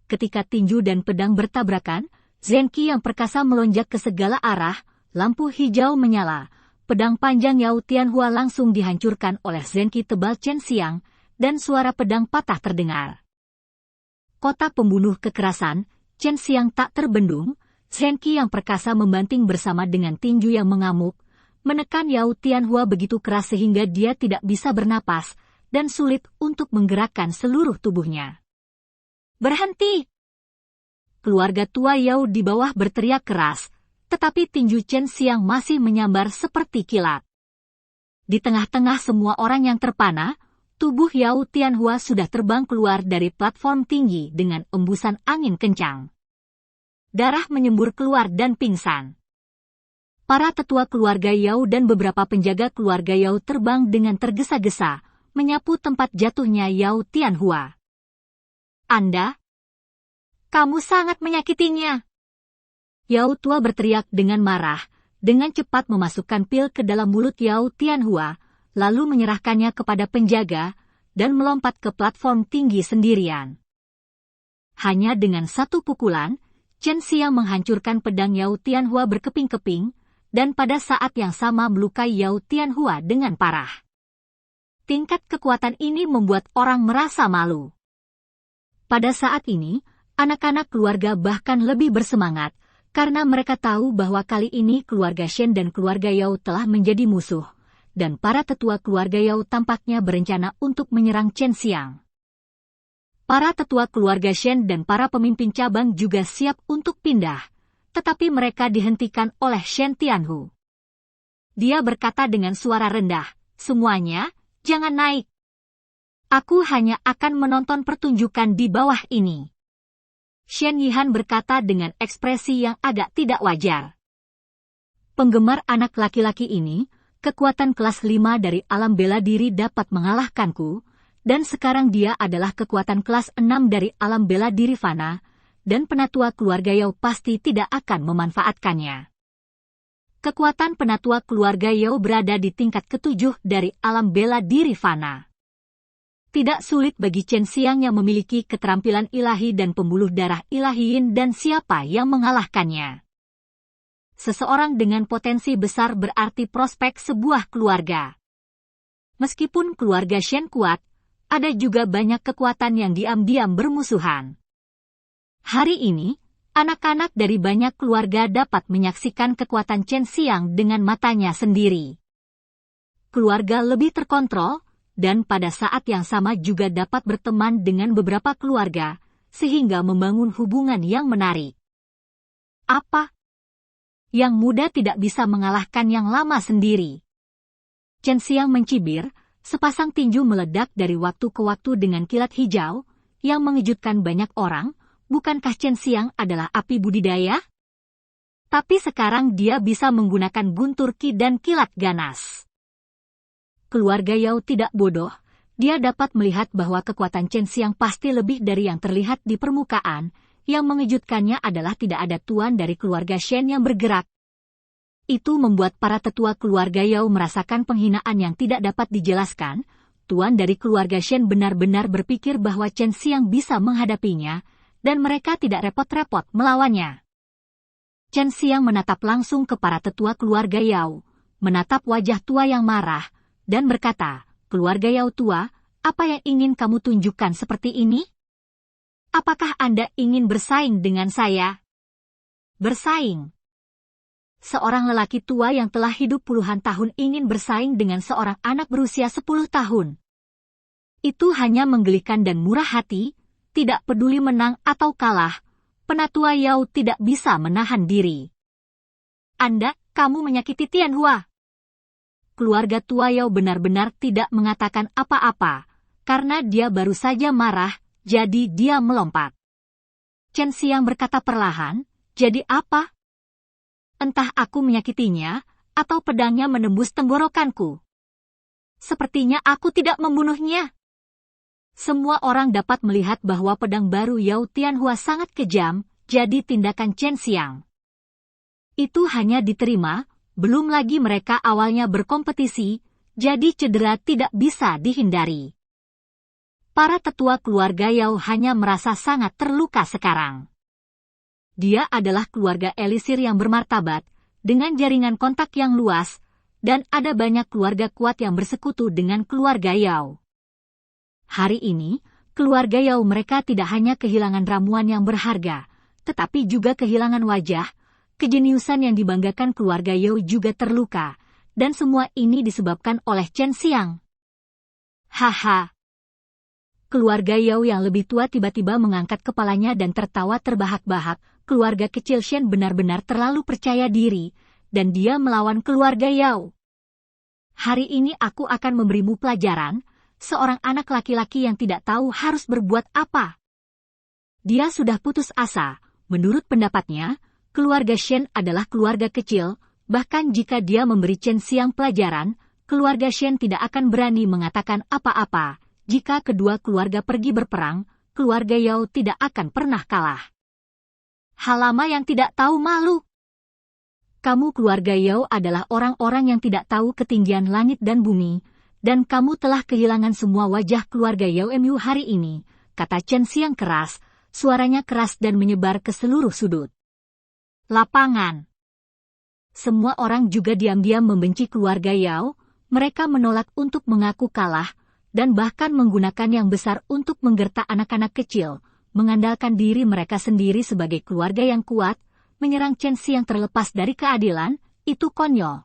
Ketika tinju dan pedang bertabrakan, Zenki yang perkasa melonjak ke segala arah, lampu hijau menyala, pedang panjang Yao Tianhua langsung dihancurkan oleh Zenki tebal Chen Xiang, dan suara pedang patah terdengar. Kota pembunuh kekerasan, Chen Xiang tak terbendung, Zenki yang perkasa membanting bersama dengan tinju yang mengamuk, menekan Yao Tianhua begitu keras sehingga dia tidak bisa bernapas, dan sulit untuk menggerakkan seluruh tubuhnya. Berhenti! Keluarga tua Yao di bawah berteriak keras, tetapi tinju Chen Xiang masih menyambar seperti kilat. Di tengah-tengah semua orang yang terpana, tubuh Yao Tianhua sudah terbang keluar dari platform tinggi dengan embusan angin kencang. Darah menyembur keluar dan pingsan. Para tetua keluarga Yao dan beberapa penjaga keluarga Yao terbang dengan tergesa-gesa, menyapu tempat jatuhnya Yao Tianhua. Anda? Kamu sangat menyakitinya. Yao tua berteriak dengan marah, dengan cepat memasukkan pil ke dalam mulut Yao Tianhua, lalu menyerahkannya kepada penjaga, dan melompat ke platform tinggi sendirian. Hanya dengan satu pukulan, Chen Xiang menghancurkan pedang Yao Tianhua berkeping-keping, dan pada saat yang sama melukai Yao Tianhua dengan parah. Tingkat kekuatan ini membuat orang merasa malu. Pada saat ini, anak-anak keluarga bahkan lebih bersemangat, karena mereka tahu bahwa kali ini keluarga Shen dan keluarga Yao telah menjadi musuh, dan para tetua keluarga Yao tampaknya berencana untuk menyerang Chen Xiang. Para tetua keluarga Shen dan para pemimpin cabang juga siap untuk pindah, tetapi mereka dihentikan oleh Shen Tianhu. Dia berkata dengan suara rendah, "Semuanya, jangan naik. Aku hanya akan menonton pertunjukan di bawah ini." Shen Yihan berkata dengan ekspresi yang agak tidak wajar. Penggemar anak laki-laki ini, kekuatan kelas 5 dari alam bela diri dapat mengalahkanku, dan sekarang dia adalah kekuatan kelas 6 dari alam bela diri fana, dan penatua keluarga Yao pasti tidak akan memanfaatkannya. Kekuatan penatua keluarga Yao berada di tingkat ke-7 dari alam bela diri fana. Tidak sulit bagi Chen Xiang yang memiliki keterampilan ilahi dan pembuluh darah ilahiin dan siapa yang mengalahkannya. Seseorang dengan potensi besar berarti prospek sebuah keluarga. Meskipun keluarga Shen kuat, ada juga banyak kekuatan yang diam-diam bermusuhan. Hari ini, anak-anak dari banyak keluarga dapat menyaksikan kekuatan Chen Xiang dengan matanya sendiri. Keluarga lebih terkontrol, dan pada saat yang sama juga dapat berteman dengan beberapa keluarga, sehingga membangun hubungan yang menarik. Apa? Yang muda tidak bisa mengalahkan yang lama sendiri. Chen Xiang mencibir, sepasang tinju meledak dari waktu ke waktu dengan kilat hijau, yang mengejutkan banyak orang. Bukankah Chen Xiang adalah api budidaya? Tapi sekarang dia bisa menggunakan guntur ki dan kilat ganas. Keluarga Yao tidak bodoh. Dia dapat melihat bahwa kekuatan Chen Xiang pasti lebih dari yang terlihat di permukaan. Yang mengejutkannya adalah tidak ada tuan dari keluarga Shen yang bergerak. Itu membuat para tetua keluarga Yao merasakan penghinaan yang tidak dapat dijelaskan. Tuan dari keluarga Shen benar-benar berpikir bahwa Chen Xiang bisa menghadapinya, dan mereka tidak repot-repot melawannya. Chen Xiang menatap langsung ke para tetua keluarga Yao, menatap wajah tua yang marah, dan berkata, "Keluarga Yao tua, apa yang ingin kamu tunjukkan seperti ini? Apakah Anda ingin bersaing dengan saya?" Bersaing. Seorang lelaki tua yang telah hidup puluhan tahun ingin bersaing dengan seorang anak berusia 10 tahun. Itu hanya menggelikan dan murah hati, tidak peduli menang atau kalah. Penatua Yao tidak bisa menahan diri. Kamu menyakiti Tianhua. Keluarga tua Yao benar-benar tidak mengatakan apa-apa, karena dia baru saja marah, jadi dia melompat. Chen Xiang berkata perlahan, "Jadi apa? Entah aku menyakitinya, atau pedangnya menembus tenggorokanku. Sepertinya aku tidak membunuhnya." Semua orang dapat melihat bahwa pedang baru Yao Tianhua sangat kejam, jadi tindakan Chen Xiang itu hanya diterima, belum lagi mereka awalnya berkompetisi, jadi cedera tidak bisa dihindari. Para tetua keluarga Yao hanya merasa sangat terluka sekarang. Dia adalah keluarga elisir yang bermartabat, dengan jaringan kontak yang luas, dan ada banyak keluarga kuat yang bersekutu dengan keluarga Yao. Hari ini, keluarga Yao mereka tidak hanya kehilangan ramuan yang berharga, tetapi juga kehilangan wajah. Kejeniusan yang dibanggakan keluarga Yao juga terluka, dan semua ini disebabkan oleh Chen Xiang. Haha. Keluarga Yao yang lebih tua tiba-tiba mengangkat kepalanya dan tertawa terbahak-bahak. Keluarga kecil Shen benar-benar terlalu percaya diri, dan dia melawan keluarga Yao. Hari ini aku akan memberimu pelajaran, seorang anak laki-laki yang tidak tahu harus berbuat apa. Dia sudah putus asa. Menurut pendapatnya, keluarga Shen adalah keluarga kecil, bahkan jika dia memberi Chen Xiang pelajaran, keluarga Shen tidak akan berani mengatakan apa-apa. Jika kedua keluarga pergi berperang, keluarga Yao tidak akan pernah kalah. Halama yang tidak tahu malu. Kamu keluarga Yao adalah orang-orang yang tidak tahu ketinggian langit dan bumi, dan kamu telah kehilangan semua wajah keluarga Yao Mu hari ini, kata Chen Xiang keras, suaranya keras dan menyebar ke seluruh sudut lapangan. Semua orang juga diam-diam membenci keluarga Yao, mereka menolak untuk mengaku kalah, dan bahkan menggunakan yang besar untuk menggertak anak-anak kecil, mengandalkan diri mereka sendiri sebagai keluarga yang kuat, menyerang Chen Xiang terlepas dari keadilan, itu konyol.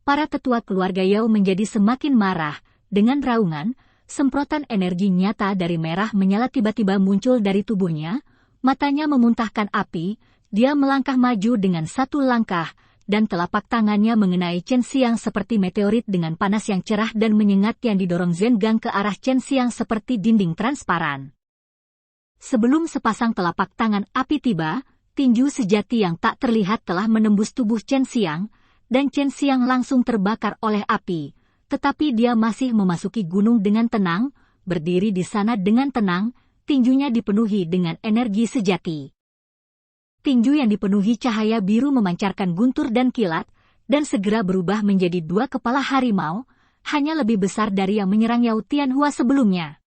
Para tetua keluarga Yao menjadi semakin marah, dengan raungan, semprotan energi nyata dari merah menyala tiba-tiba muncul dari tubuhnya, matanya memuntahkan api, dia melangkah maju dengan satu langkah, dan telapak tangannya mengenai Chen Xiang seperti meteorit dengan panas yang cerah dan menyengat yang didorong Zhen Gang ke arah Chen Xiang seperti dinding transparan. Sebelum sepasang telapak tangan api tiba, tinju sejati yang tak terlihat telah menembus tubuh Chen Xiang, dan Chen Xiang langsung terbakar oleh api, tetapi dia masih memasuki gunung dengan tenang, berdiri di sana dengan tenang, tinjunya dipenuhi dengan energi sejati. Tinju yang dipenuhi cahaya biru memancarkan guntur dan kilat, dan segera berubah menjadi dua kepala harimau, hanya lebih besar dari yang menyerang Yao Tianhua sebelumnya.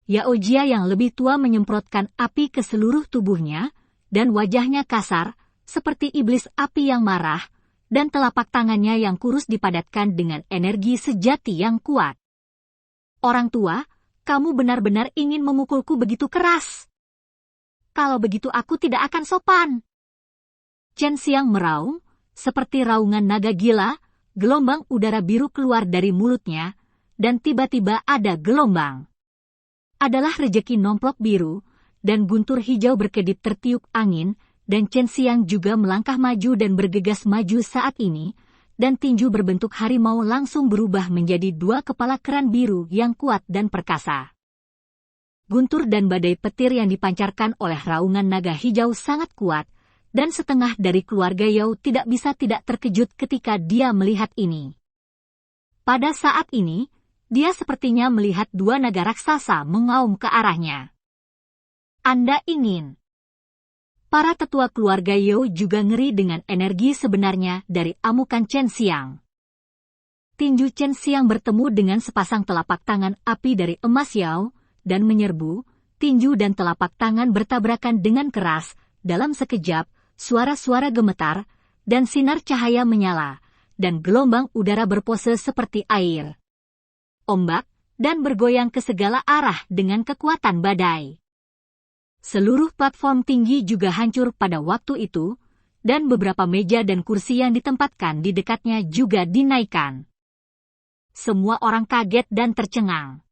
Yao Jia yang lebih tua menyemprotkan api ke seluruh tubuhnya, dan wajahnya kasar, seperti iblis api yang marah, dan telapak tangannya yang kurus dipadatkan dengan energi sejati yang kuat. Orang tua, kamu benar-benar ingin memukulku begitu keras. Kalau begitu aku tidak akan sopan. Chen Xiang meraung, seperti raungan naga gila, gelombang udara biru keluar dari mulutnya, dan tiba-tiba ada gelombang. Adalah rejeki nomplok biru, dan guntur hijau berkedip tertiup angin, dan Chen Xiang juga melangkah maju dan bergegas maju saat ini, dan tinju berbentuk harimau langsung berubah menjadi dua kepala keran biru yang kuat dan perkasa. Guntur dan badai petir yang dipancarkan oleh raungan naga hijau sangat kuat, dan setengah dari keluarga Yao tidak bisa tidak terkejut ketika dia melihat ini. Pada saat ini, dia sepertinya melihat dua naga raksasa mengaum ke arahnya. Anda ingin? Para tetua keluarga Yao juga ngeri dengan energi sebenarnya dari amukan Chen Xiang. Tinju Chen Xiang bertemu dengan sepasang telapak tangan api dari emas Yao, dan menyerbu. Tinju dan telapak tangan bertabrakan dengan keras. Dalam sekejap, suara-suara gemetar, dan sinar cahaya menyala, dan gelombang udara berpose seperti air. Ombak, dan bergoyang ke segala arah dengan kekuatan badai. Seluruh platform tinggi juga hancur pada waktu itu, dan beberapa meja dan kursi yang ditempatkan di dekatnya juga dinaikkan. Semua orang kaget dan tercengang.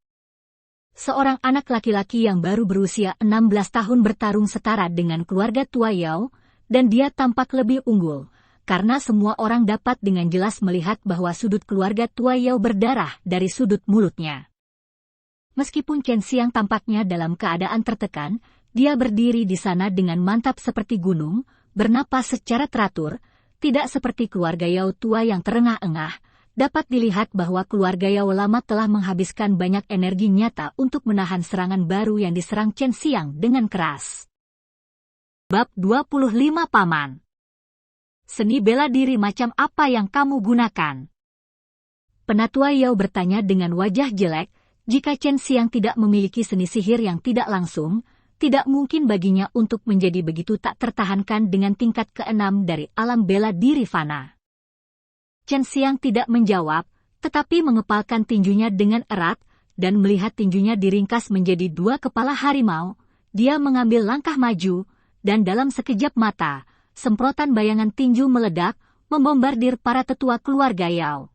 Seorang anak laki-laki yang baru berusia 16 tahun bertarung setara dengan keluarga tua Yao, dan dia tampak lebih unggul, karena semua orang dapat dengan jelas melihat bahwa sudut keluarga tua Yao berdarah dari sudut mulutnya. Meskipun Chen Xiang tampaknya dalam keadaan tertekan, dia berdiri di sana dengan mantap seperti gunung, bernapas secara teratur, tidak seperti keluarga Yao tua yang terengah-engah. Dapat dilihat bahwa keluarga Yao lama telah menghabiskan banyak energi nyata untuk menahan serangan baru yang diserang Chen Xiang dengan keras. Bab 25 Paman. Seni bela diri macam apa yang kamu gunakan? Penatua Yao bertanya dengan wajah jelek. Jika Chen Xiang tidak memiliki seni sihir yang tidak langsung, tidak mungkin baginya untuk menjadi begitu tak tertahankan dengan tingkat ke-6 dari alam bela diri fana. Chen Xiang tidak menjawab, tetapi mengepalkan tinjunya dengan erat, dan melihat tinjunya diringkas menjadi dua kepala harimau, dia mengambil langkah maju, dan dalam sekejap mata, semprotan bayangan tinju meledak, membombardir para tetua keluarga Yao.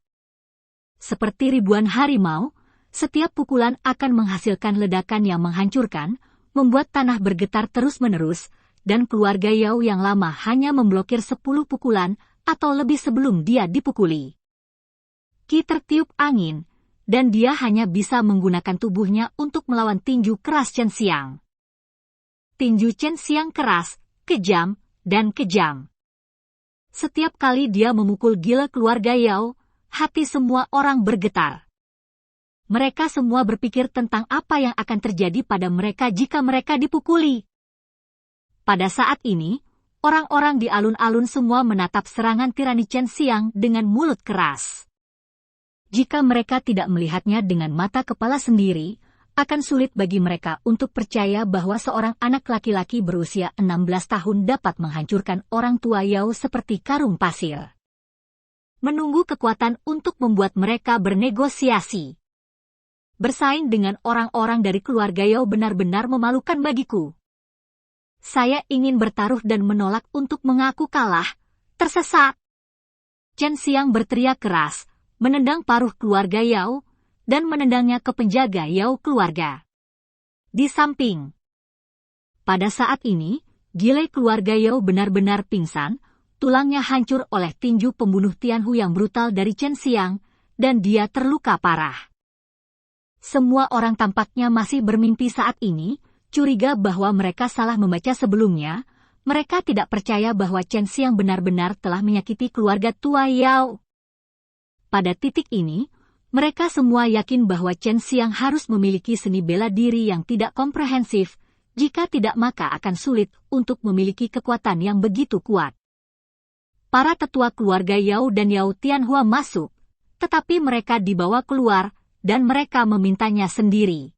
Seperti ribuan harimau, setiap pukulan akan menghasilkan ledakan yang menghancurkan, membuat tanah bergetar terus-menerus, dan keluarga Yao yang lama hanya memblokir 10 pukulan, atau lebih sebelum dia dipukuli. Qi tertiup angin, dan dia hanya bisa menggunakan tubuhnya untuk melawan tinju keras Chen Xiang. Tinju Chen Xiang keras, kejam, dan kejam. Setiap kali dia memukul gila keluarga Yao, hati semua orang bergetar. Mereka semua berpikir tentang apa yang akan terjadi pada mereka jika mereka dipukuli. Pada saat ini, orang-orang di alun-alun semua menatap serangan tirani Chen Xiang dengan mulut keras. Jika mereka tidak melihatnya dengan mata kepala sendiri, akan sulit bagi mereka untuk percaya bahwa seorang anak laki-laki berusia 16 tahun dapat menghancurkan orang tua Yao seperti karung pasir. Menunggu kekuatan untuk membuat mereka bernegosiasi. Bersaing dengan orang-orang dari keluarga Yao benar-benar memalukan bagiku. Saya ingin bertaruh dan menolak untuk mengaku kalah. Tersesat. Chen Xiang berteriak keras, menendang paruh keluarga Yao, dan menendangnya ke penjaga Yao keluarga. Di samping. Pada saat ini, gile keluarga Yao benar-benar pingsan, tulangnya hancur oleh tinju pembunuh Tianhu yang brutal dari Chen Xiang, dan dia terluka parah. Semua orang tampaknya masih bermimpi saat ini, curiga bahwa mereka salah membaca sebelumnya, mereka tidak percaya bahwa Chen Xiang benar-benar telah menyakiti keluarga tua Yao. Pada titik ini, mereka semua yakin bahwa Chen Xiang harus memiliki seni bela diri yang tidak komprehensif, jika tidak maka akan sulit untuk memiliki kekuatan yang begitu kuat. Para tetua keluarga Yao dan Yao Tianhua masuk, tetapi mereka dibawa keluar, dan mereka memintanya sendiri.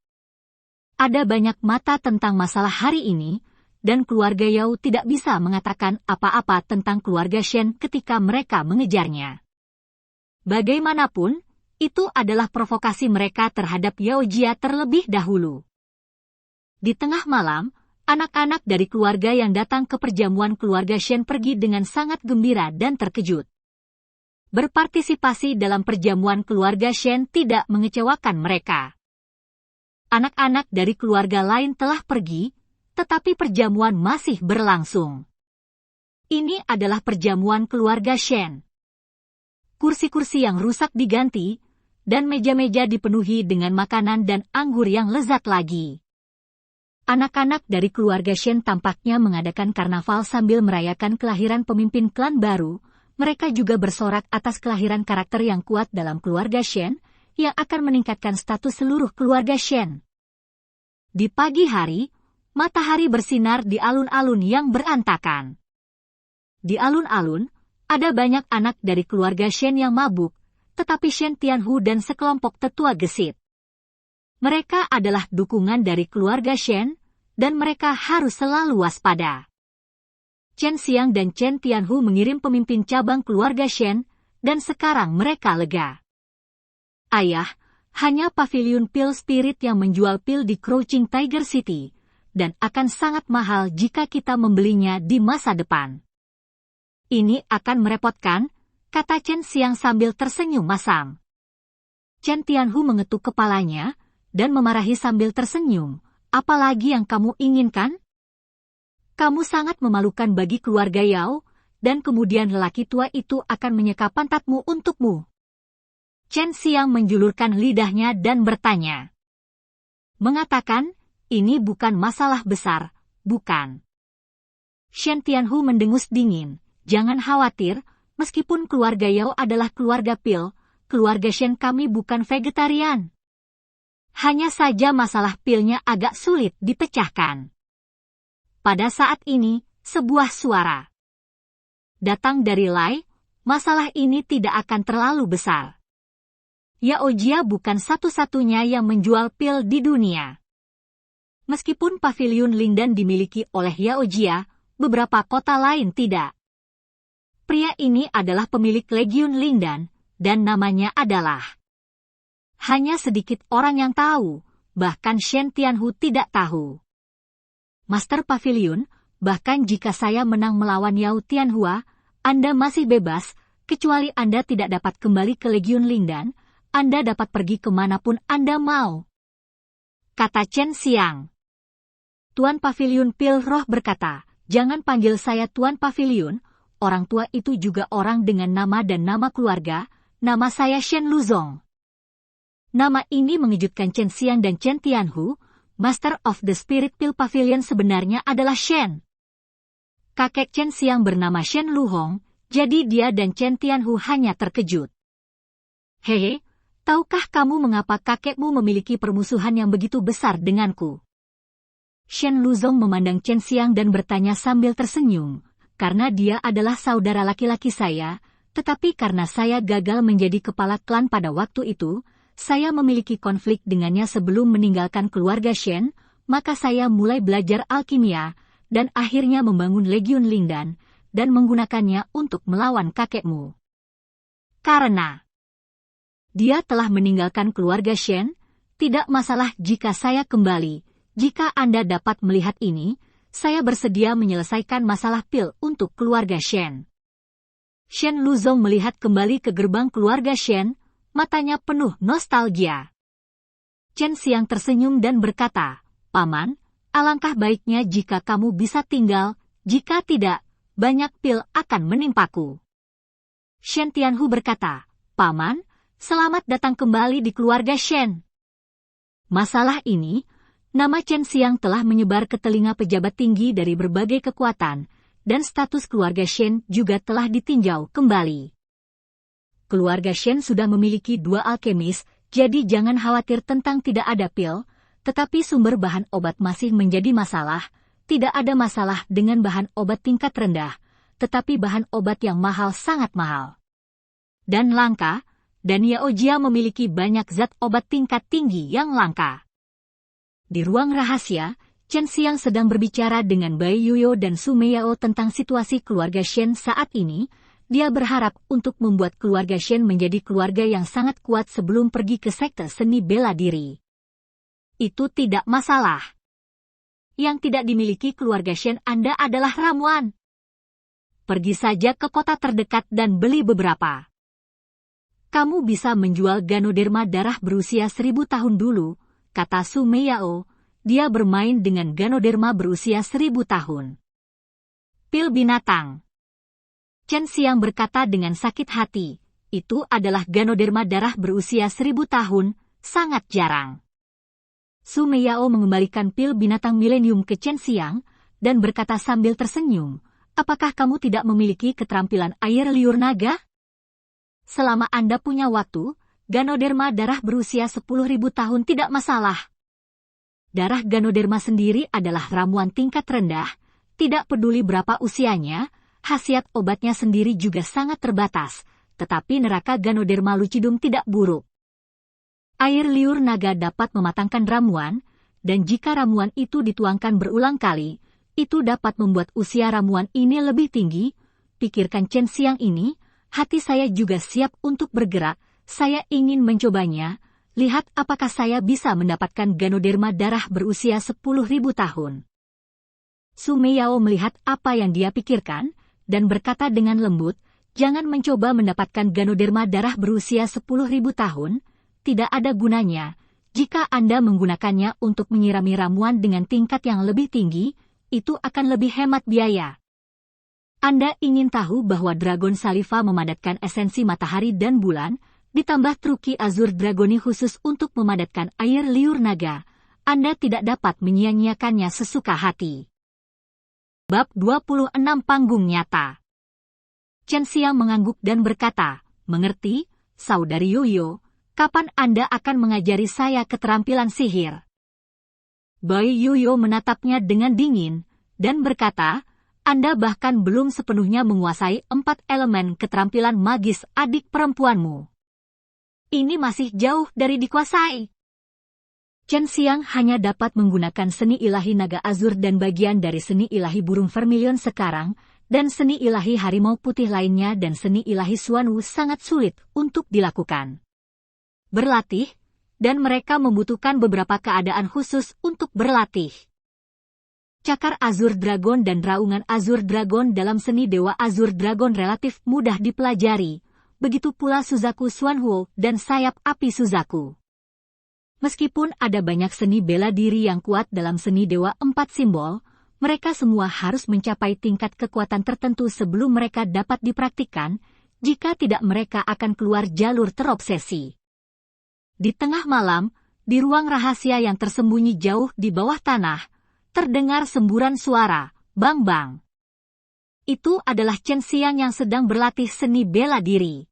Ada banyak mata tentang masalah hari ini, dan keluarga Yao tidak bisa mengatakan apa-apa tentang keluarga Shen ketika mereka mengejarnya. Bagaimanapun, itu adalah provokasi mereka terhadap Yao Jia terlebih dahulu. Di tengah malam, anak-anak dari keluarga yang datang ke perjamuan keluarga Shen pergi dengan sangat gembira dan terkejut. Berpartisipasi dalam perjamuan keluarga Shen tidak mengecewakan mereka. Anak-anak dari keluarga lain telah pergi, tetapi perjamuan masih berlangsung. Ini adalah perjamuan keluarga Shen. Kursi-kursi yang rusak diganti, dan meja-meja dipenuhi dengan makanan dan anggur yang lezat lagi. Anak-anak dari keluarga Shen tampaknya mengadakan karnaval sambil merayakan kelahiran pemimpin klan baru. Mereka juga bersorak atas kelahiran karakter yang kuat dalam keluarga Shen, yang akan meningkatkan status seluruh keluarga Shen. Di pagi hari, matahari bersinar di alun-alun yang berantakan. Di alun-alun, ada banyak anak dari keluarga Shen yang mabuk, tetapi Shen Tianhu dan sekelompok tetua gesit. Mereka adalah dukungan dari keluarga Shen, dan mereka harus selalu waspada. Chen Xiang dan Chen Tianhu mengirim pemimpin cabang keluarga Shen, dan sekarang mereka lega. Ayah, hanya pavilion pil spirit yang menjual pil di Crouching Tiger City, dan akan sangat mahal jika kita membelinya di masa depan. Ini akan merepotkan, kata Chen Xiang sambil tersenyum masam. Chen Tianhu mengetuk kepalanya, dan memarahi sambil tersenyum. Apalagi yang kamu inginkan? Kamu sangat memalukan bagi keluarga Yao, dan kemudian lelaki tua itu akan menyeka pantatmu untukmu. Chen Xiang menjulurkan lidahnya dan bertanya. Mengatakan, ini bukan masalah besar, bukan? Shen Tianhu mendengus dingin. Jangan khawatir, meskipun keluarga Yao adalah keluarga pil, keluarga Shen kami bukan vegetarian. Hanya saja masalah pilnya agak sulit dipecahkan. Pada saat ini, sebuah suara datang dari Lai, masalah ini tidak akan terlalu besar. Yao Jia bukan satu-satunya yang menjual pil di dunia. Meskipun pavilion Lingdan dimiliki oleh Yao Jia, beberapa kota lain tidak. Pria ini adalah pemilik Legiun Lingdan, dan namanya adalah... Hanya sedikit orang yang tahu, bahkan Shen Tianhu tidak tahu. Master Pavilion, bahkan jika saya menang melawan Yao Tianhua, Anda masih bebas, kecuali Anda tidak dapat kembali ke Legiun Lingdan, Anda dapat pergi kemanapun Anda mau. Kata Chen Xiang. Tuan Pavilion Pil Roh berkata, jangan panggil saya Tuan Pavilion, orang tua itu juga orang dengan nama dan nama keluarga, nama saya Shen Luzong. Nama ini mengejutkan Chen Xiang dan Chen Tianhu, Master of the Spirit Pill Pavilion sebenarnya adalah Shen. Kakek Chen Xiang bernama Shen Luhong, jadi dia dan Chen Tianhu hanya terkejut. Hehe, tahukah kamu mengapa kakekmu memiliki permusuhan yang begitu besar denganku? Shen Luzong memandang Chen Xiang dan bertanya sambil tersenyum, karena dia adalah saudara laki-laki saya, tetapi karena saya gagal menjadi kepala klan pada waktu itu, saya memiliki konflik dengannya sebelum meninggalkan keluarga Shen, maka saya mulai belajar alkimia, dan akhirnya membangun Legiun Lingdan, dan menggunakannya untuk melawan kakekmu. Karena dia telah meninggalkan keluarga Shen, tidak masalah jika saya kembali, jika Anda dapat melihat ini, saya bersedia menyelesaikan masalah pil untuk keluarga Shen. Shen Luzong melihat kembali ke gerbang keluarga Shen, matanya penuh nostalgia. Chen Xiang tersenyum dan berkata, Paman, alangkah baiknya jika kamu bisa tinggal, jika tidak, banyak pil akan menimpaku. Shen Tianhu berkata, Paman, selamat datang kembali di keluarga Shen. Masalah ini, nama Chen Xiang telah menyebar ke telinga pejabat tinggi dari berbagai kekuatan, dan status keluarga Shen juga telah ditinjau kembali. Keluarga Shen sudah memiliki 2 alkemis, jadi jangan khawatir tentang tidak ada pil, tetapi sumber bahan obat masih menjadi masalah, tidak ada masalah dengan bahan obat tingkat rendah, tetapi bahan obat yang mahal sangat mahal. Dan langka, dan Yao Jia memiliki banyak zat obat tingkat tinggi yang langka. Di ruang rahasia, Chen Xiang sedang berbicara dengan Bai Yuyo dan Su Meiyao tentang situasi keluarga Shen saat ini. Dia berharap untuk membuat keluarga Shen menjadi keluarga yang sangat kuat sebelum pergi ke sekte seni bela diri. Itu tidak masalah. Yang tidak dimiliki keluarga Shen Anda adalah ramuan. Pergi saja ke kota terdekat dan beli beberapa. Kamu bisa menjual Ganoderma darah berusia 1000 tahun dulu, kata Su Meiyao. Dia bermain dengan Ganoderma berusia 1000 tahun. Pil binatang. Chen Xiang berkata dengan sakit hati, itu adalah Ganoderma darah berusia 1000 tahun, sangat jarang. Su Meiyao mengembalikan pil binatang milenium ke Chen Xiang, dan berkata sambil tersenyum, apakah kamu tidak memiliki keterampilan air liur naga? Selama Anda punya waktu, Ganoderma darah berusia 10.000 tahun tidak masalah. Darah Ganoderma sendiri adalah ramuan tingkat rendah, tidak peduli berapa usianya, khasiat obatnya sendiri juga sangat terbatas, tetapi neraka Ganoderma lucidum tidak buruk. Air liur naga dapat mematangkan ramuan, dan jika ramuan itu dituangkan berulang kali, itu dapat membuat usia ramuan ini lebih tinggi. Pikirkan Chen Xiang ini, hati saya juga siap untuk bergerak, saya ingin mencobanya, lihat apakah saya bisa mendapatkan Ganoderma darah berusia 10.000 tahun. Su Meiyao melihat apa yang dia pikirkan, dan berkata dengan lembut, jangan mencoba mendapatkan Ganoderma darah berusia 10.000 tahun, tidak ada gunanya. Jika Anda menggunakannya untuk menyirami ramuan dengan tingkat yang lebih tinggi, itu akan lebih hemat biaya. Anda ingin tahu bahwa Dragon Saliva memadatkan esensi matahari dan bulan, ditambah Truki Azur Dragoni khusus untuk memadatkan air liur naga. Anda tidak dapat menyia-nyiakannya sesuka hati. Bab 26 Panggung Nyata. Chen Xiang mengangguk dan berkata, mengerti, Saudari Yoyo, kapan Anda akan mengajari saya keterampilan sihir? Bai Yoyo menatapnya dengan dingin, dan berkata, Anda bahkan belum sepenuhnya menguasai 4 elemen keterampilan magis adik perempuanmu. Ini masih jauh dari dikuasai. Chen Xiang hanya dapat menggunakan seni ilahi naga azur dan bagian dari seni ilahi burung vermilion sekarang, dan seni ilahi harimau putih lainnya dan seni ilahi Xuanwu sangat sulit untuk dilakukan. Berlatih, dan mereka membutuhkan beberapa keadaan khusus untuk berlatih. Cakar Azur Dragon dan Raungan Azur Dragon dalam seni Dewa Azur Dragon relatif mudah dipelajari, begitu pula Suzaku Xuanwu dan sayap api Suzaku. Meskipun ada banyak seni bela diri yang kuat dalam seni Dewa 4 simbol, mereka semua harus mencapai tingkat kekuatan tertentu sebelum mereka dapat dipraktikkan, jika tidak mereka akan keluar jalur terobsesi. Di tengah malam, di ruang rahasia yang tersembunyi jauh di bawah tanah, terdengar semburan suara, bang-bang. Itu adalah Chen Xiang yang sedang berlatih seni bela diri.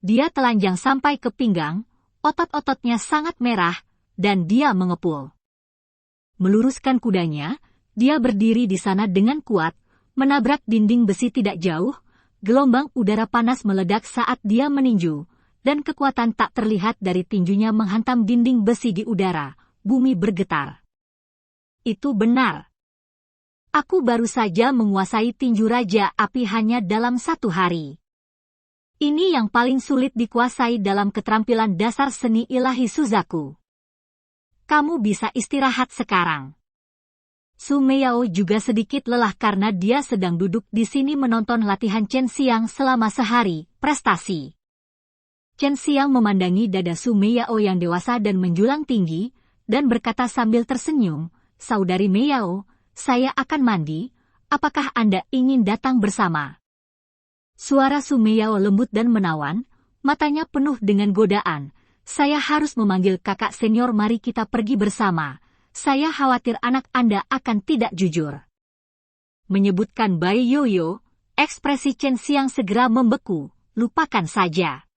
Dia telanjang sampai ke pinggang, otot-ototnya sangat merah, dan dia mengepul. Meluruskan kudanya, dia berdiri di sana dengan kuat, menabrak dinding besi tidak jauh, gelombang udara panas meledak saat dia meninju, dan kekuatan tak terlihat dari tinjunya menghantam dinding besi di udara, bumi bergetar. Itu benar. Aku baru saja menguasai tinju Raja Api hanya dalam 1 hari. Ini yang paling sulit dikuasai dalam keterampilan dasar seni ilahi Suzaku. Kamu bisa istirahat sekarang. Su Meiyao juga sedikit lelah karena dia sedang duduk di sini menonton latihan Chen Xiang selama sehari, prestasi. Chen Xiang memandangi dada Su Meiyao yang dewasa dan menjulang tinggi, dan berkata sambil tersenyum, Saudari Meiyao, saya akan mandi, apakah Anda ingin datang bersama? Suara Su Meiyao lembut dan menawan, matanya penuh dengan godaan. Saya harus memanggil kakak senior, mari kita pergi bersama. Saya khawatir anak Anda akan tidak jujur. Menyebutkan Bai Yoyo, ekspresi Chen Xiang segera membeku, lupakan saja.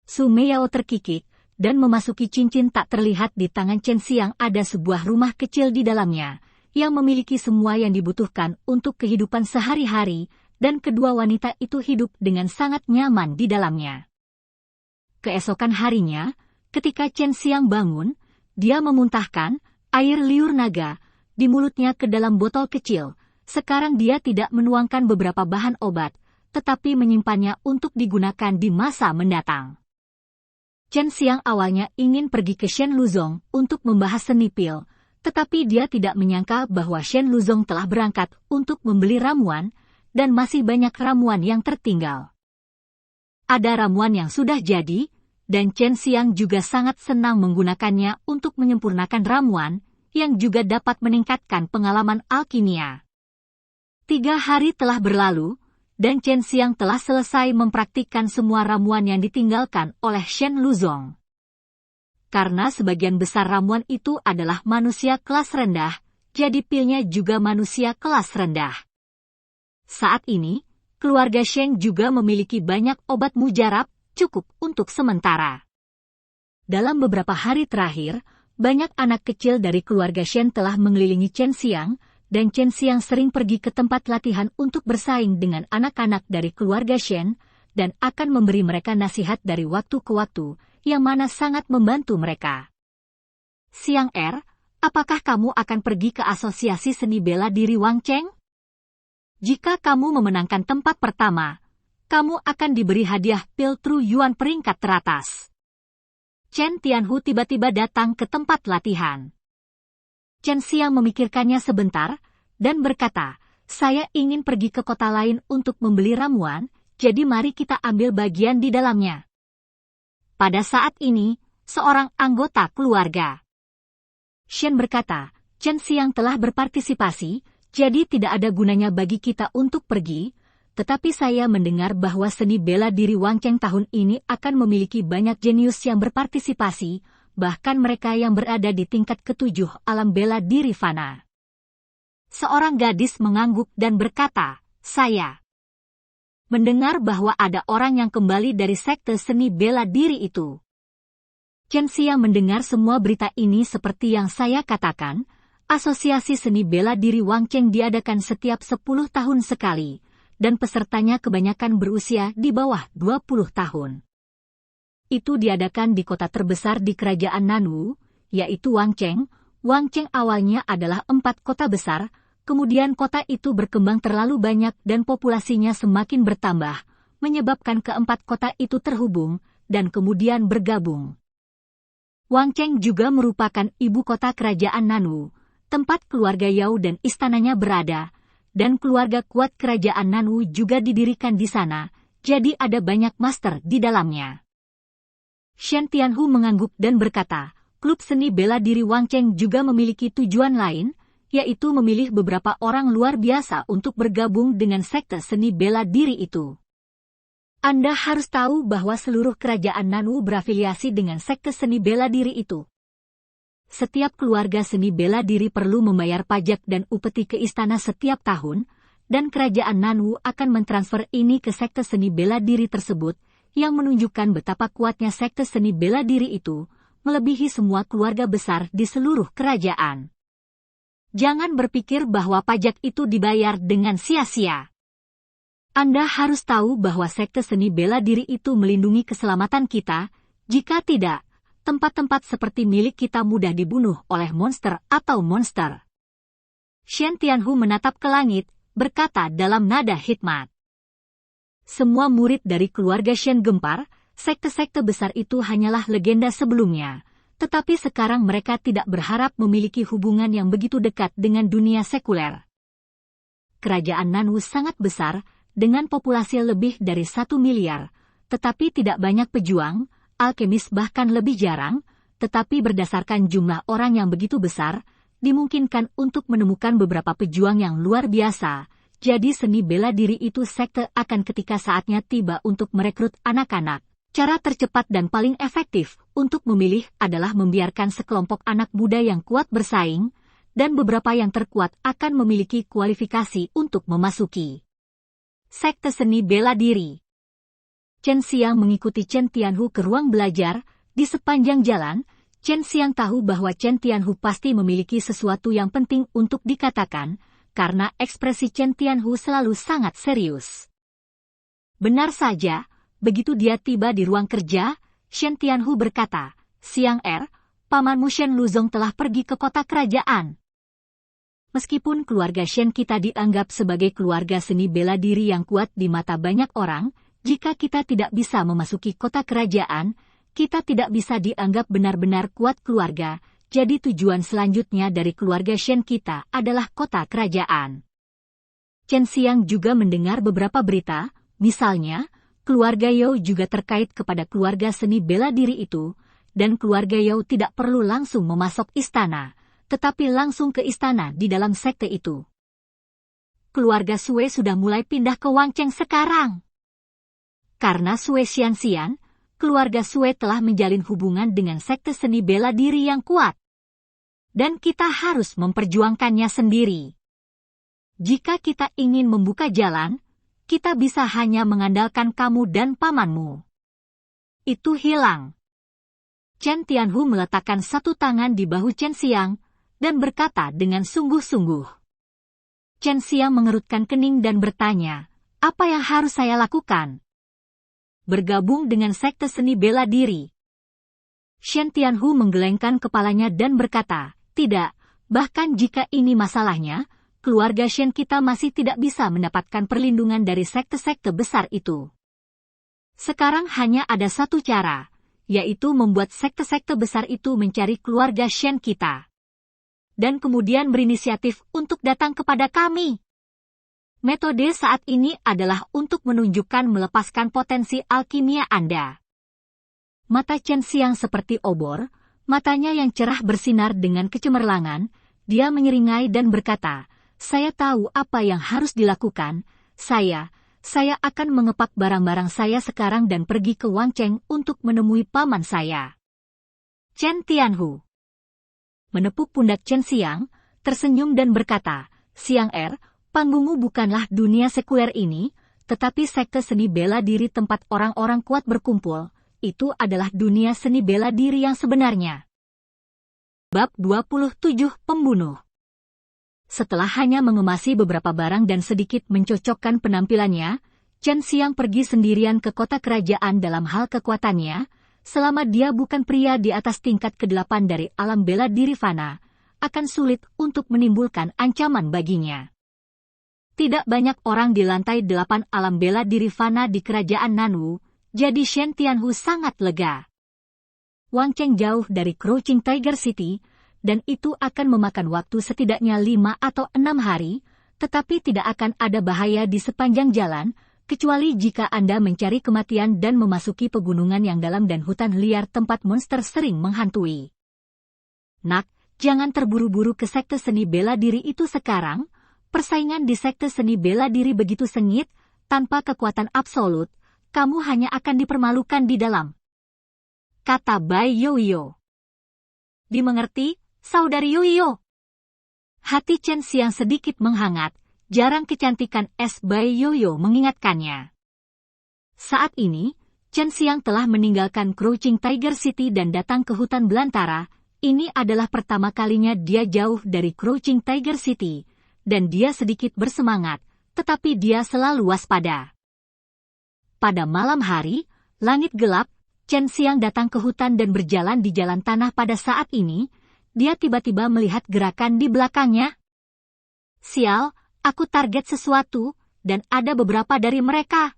Su Meiyao terkikik, dan memasuki cincin tak terlihat di tangan Chen Xiang. Ada sebuah rumah kecil di dalamnya, yang memiliki semua yang dibutuhkan untuk kehidupan sehari-hari, dan kedua wanita itu hidup dengan sangat nyaman di dalamnya. Keesokan harinya, ketika Chen Xiang bangun, dia memuntahkan air liur naga di mulutnya ke dalam botol kecil. Sekarang dia tidak menuangkan beberapa bahan obat, tetapi menyimpannya untuk digunakan di masa mendatang. Chen Xiang awalnya ingin pergi ke Shen Luzong untuk membahas seni pil, tetapi dia tidak menyangka bahwa Shen Luzong telah berangkat untuk membeli ramuan, dan masih banyak ramuan yang tertinggal. Ada ramuan yang sudah jadi, dan Chen Xiang juga sangat senang menggunakannya untuk menyempurnakan ramuan, yang juga dapat meningkatkan pengalaman alkimia. 3 hari telah berlalu, dan Chen Xiang telah selesai mempraktikkan semua ramuan yang ditinggalkan oleh Shen Luzong. Karena sebagian besar ramuan itu adalah manusia kelas rendah, jadi pilnya juga manusia kelas rendah. Saat ini, keluarga Sheng juga memiliki banyak obat mujarab, cukup untuk sementara. Dalam beberapa hari terakhir, banyak anak kecil dari keluarga Shen telah mengelilingi Chen Xiang, dan Chen Xiang sering pergi ke tempat latihan untuk bersaing dengan anak-anak dari keluarga Shen, dan akan memberi mereka nasihat dari waktu ke waktu, yang mana sangat membantu mereka. Xiang apakah kamu akan pergi ke asosiasi seni bela diri Wang Cheng? Jika kamu memenangkan tempat pertama, kamu akan diberi hadiah pil Tru Yuan peringkat teratas. Chen Tianhu tiba-tiba datang ke tempat latihan. Chen Xiang memikirkannya sebentar, dan berkata, saya ingin pergi ke kota lain untuk membeli ramuan, jadi mari kita ambil bagian di dalamnya. Pada saat ini, seorang anggota keluarga Shen berkata, Chen Xiang telah berpartisipasi, jadi tidak ada gunanya bagi kita untuk pergi, tetapi saya mendengar bahwa seni bela diri Wang Cheng tahun ini akan memiliki banyak jenius yang berpartisipasi, bahkan mereka yang berada di tingkat ke-7 alam bela diri fana. Seorang gadis mengangguk dan berkata, saya mendengar bahwa ada orang yang kembali dari sekte seni bela diri itu. Chen Xiang mendengar semua berita ini seperti yang saya katakan, asosiasi seni bela diri Wang Cheng diadakan setiap 10 tahun sekali, dan pesertanya kebanyakan berusia di bawah 20 tahun. Itu diadakan di kota terbesar di kerajaan Nanwu, yaitu Wang Cheng. Wang Cheng awalnya adalah 4 kota besar, kemudian kota itu berkembang terlalu banyak dan populasinya semakin bertambah, menyebabkan keempat kota itu terhubung, dan kemudian bergabung. Wang Cheng juga merupakan ibu kota kerajaan Nanwu, tempat keluarga Yao dan istananya berada, dan keluarga kuat kerajaan Nanwu juga didirikan di sana, jadi ada banyak master di dalamnya. Shen Tianhu mengangguk dan berkata, klub seni bela diri Wang Cheng juga memiliki tujuan lain, yaitu memilih beberapa orang luar biasa untuk bergabung dengan sekte seni bela diri itu. Anda harus tahu bahwa seluruh kerajaan Nanwu berafiliasi dengan sekte seni bela diri itu. Setiap keluarga seni bela diri perlu membayar pajak dan upeti ke istana setiap tahun, dan kerajaan Nanwu akan mentransfer ini ke sekte seni bela diri tersebut, yang menunjukkan betapa kuatnya sekte seni bela diri itu, melebihi semua keluarga besar di seluruh kerajaan. Jangan berpikir bahwa pajak itu dibayar dengan sia-sia. Anda harus tahu bahwa sekte seni bela diri itu melindungi keselamatan kita, jika tidak, tempat-tempat seperti milik kita mudah dibunuh oleh monster atau monster. Shen Tianhu menatap ke langit, berkata dalam nada hikmat. Semua murid dari keluarga Shen gempar, sekte-sekte besar itu hanyalah legenda sebelumnya, tetapi sekarang mereka tidak berharap memiliki hubungan yang begitu dekat dengan dunia sekuler. Kerajaan Nanwu sangat besar, dengan populasi lebih dari 1 miliar, tetapi tidak banyak pejuang, alkemis bahkan lebih jarang, tetapi berdasarkan jumlah orang yang begitu besar, dimungkinkan untuk menemukan beberapa pejuang yang luar biasa, jadi seni bela diri itu sekte akan ketika saatnya tiba untuk merekrut anak-anak. Cara tercepat dan paling efektif untuk memilih adalah membiarkan sekelompok anak muda yang kuat bersaing, dan beberapa yang terkuat akan memiliki kualifikasi untuk memasuki sekte seni bela diri. Chen Xiang mengikuti Chen Tianhu ke ruang belajar. Di sepanjang jalan, Chen Xiang tahu bahwa Chen Tianhu pasti memiliki sesuatu yang penting untuk dikatakan, karena ekspresi Chen Tianhu selalu sangat serius. Benar saja, begitu dia tiba di ruang kerja, Shen Tianhu berkata, Xiang pamanmu Shen Luzong telah pergi ke kota kerajaan. Meskipun keluarga Shen kita dianggap sebagai keluarga seni bela diri yang kuat di mata banyak orang, jika kita tidak bisa memasuki kota kerajaan, kita tidak bisa dianggap benar-benar kuat keluarga, jadi tujuan selanjutnya dari keluarga Shen kita adalah kota kerajaan. Chen Xiang juga mendengar beberapa berita, misalnya, keluarga Yao juga terkait kepada keluarga seni bela diri itu, dan keluarga Yao tidak perlu langsung memasok istana, tetapi langsung ke istana di dalam sekte itu. Keluarga Sue sudah mulai pindah ke Wang Cheng sekarang. Karena Sue Xianxian, keluarga Sue telah menjalin hubungan dengan sekte seni bela diri yang kuat. Dan kita harus memperjuangkannya sendiri. Jika kita ingin membuka jalan, kita bisa hanya mengandalkan kamu dan pamanmu. Itu hilang. Chen Tianhu meletakkan satu tangan di bahu Chen Xiang dan berkata dengan sungguh-sungguh. Chen Xiang mengerutkan kening dan bertanya, apa yang harus saya lakukan? Bergabung dengan sekte seni bela diri. Shen Tianhu menggelengkan kepalanya dan berkata, tidak, bahkan jika ini masalahnya, keluarga Shen kita masih tidak bisa mendapatkan perlindungan dari sekte-sekte besar itu. Sekarang hanya ada satu cara, yaitu membuat sekte-sekte besar itu mencari keluarga Shen kita. Dan kemudian berinisiatif untuk datang kepada kami. Metode saat ini adalah untuk menunjukkan melepaskan potensi alkimia Anda. Mata Chen Xiang seperti obor, matanya yang cerah bersinar dengan kecemerlangan, dia menyeringai dan berkata, saya tahu apa yang harus dilakukan, saya akan mengepak barang-barang saya sekarang dan pergi ke Wangcheng untuk menemui paman saya. Chen Tianhu menepuk pundak Chen Xiang, tersenyum dan berkata, Xiang panggungmu bukanlah dunia sekuler ini, tetapi sekte seni bela diri tempat orang-orang kuat berkumpul, itu adalah dunia seni bela diri yang sebenarnya. Bab 27 Pembunuh. Setelah hanya mengemasi beberapa barang dan sedikit mencocokkan penampilannya, Chen Xiang pergi sendirian ke kota kerajaan dalam hal kekuatannya, selama dia bukan pria di atas tingkat ke-8 dari alam bela diri fana, akan sulit untuk menimbulkan ancaman baginya. Tidak banyak orang di lantai 8 alam bela diri fana di kerajaan Nanwu, jadi Shen Tianhu sangat lega. Wangcheng jauh dari Crouching Tiger City, dan itu akan memakan waktu setidaknya 5 atau 6 hari, tetapi tidak akan ada bahaya di sepanjang jalan, kecuali jika Anda mencari kematian dan memasuki pegunungan yang dalam dan hutan liar tempat monster sering menghantui. Nak, jangan terburu-buru ke sekte seni bela diri itu sekarang, persaingan di sekte seni bela diri begitu sengit, tanpa kekuatan absolut, kamu hanya akan dipermalukan di dalam. Kata Bai Yoyo. Dimengerti, Saudari Yoyo? Hati Chen Xiang sedikit menghangat, jarang kecantikan es Bai Yoyo mengingatkannya. Saat ini, Chen Xiang telah meninggalkan Crouching Tiger City dan datang ke hutan belantara. Ini adalah pertama kalinya dia jauh dari Crouching Tiger City, dan dia sedikit bersemangat, tetapi dia selalu waspada. Pada malam hari, langit gelap, Chen Xiang datang ke hutan dan berjalan di jalan tanah pada saat ini, dia tiba-tiba melihat gerakan di belakangnya. Sial, aku target sesuatu, dan ada beberapa dari mereka.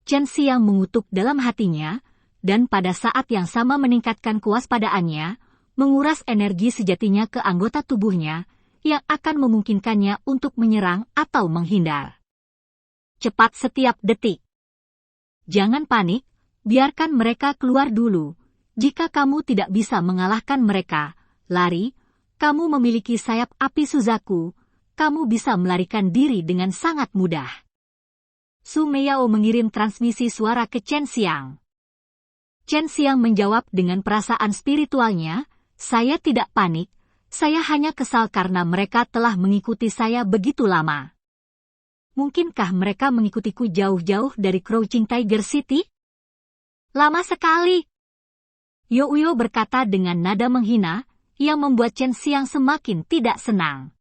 Chen Xiang mengutuk dalam hatinya, dan pada saat yang sama meningkatkan kewaspadaannya, menguras energi sejatinya ke anggota tubuhnya, yang akan memungkinkannya untuk menyerang atau menghindar. Cepat setiap detik. Jangan panik, biarkan mereka keluar dulu. Jika kamu tidak bisa mengalahkan mereka, lari, kamu memiliki sayap api Suzaku, kamu bisa melarikan diri dengan sangat mudah. Su Meiyao mengirim transmisi suara ke Chen Xiang. Chen Xiang menjawab dengan perasaan spiritualnya, saya tidak panik, saya hanya kesal karena mereka telah mengikuti saya begitu lama. Mungkinkah mereka mengikutiku jauh-jauh dari Crouching Tiger City? Lama sekali. Youyo berkata dengan nada menghina, yang membuat Chen Xiang semakin tidak senang.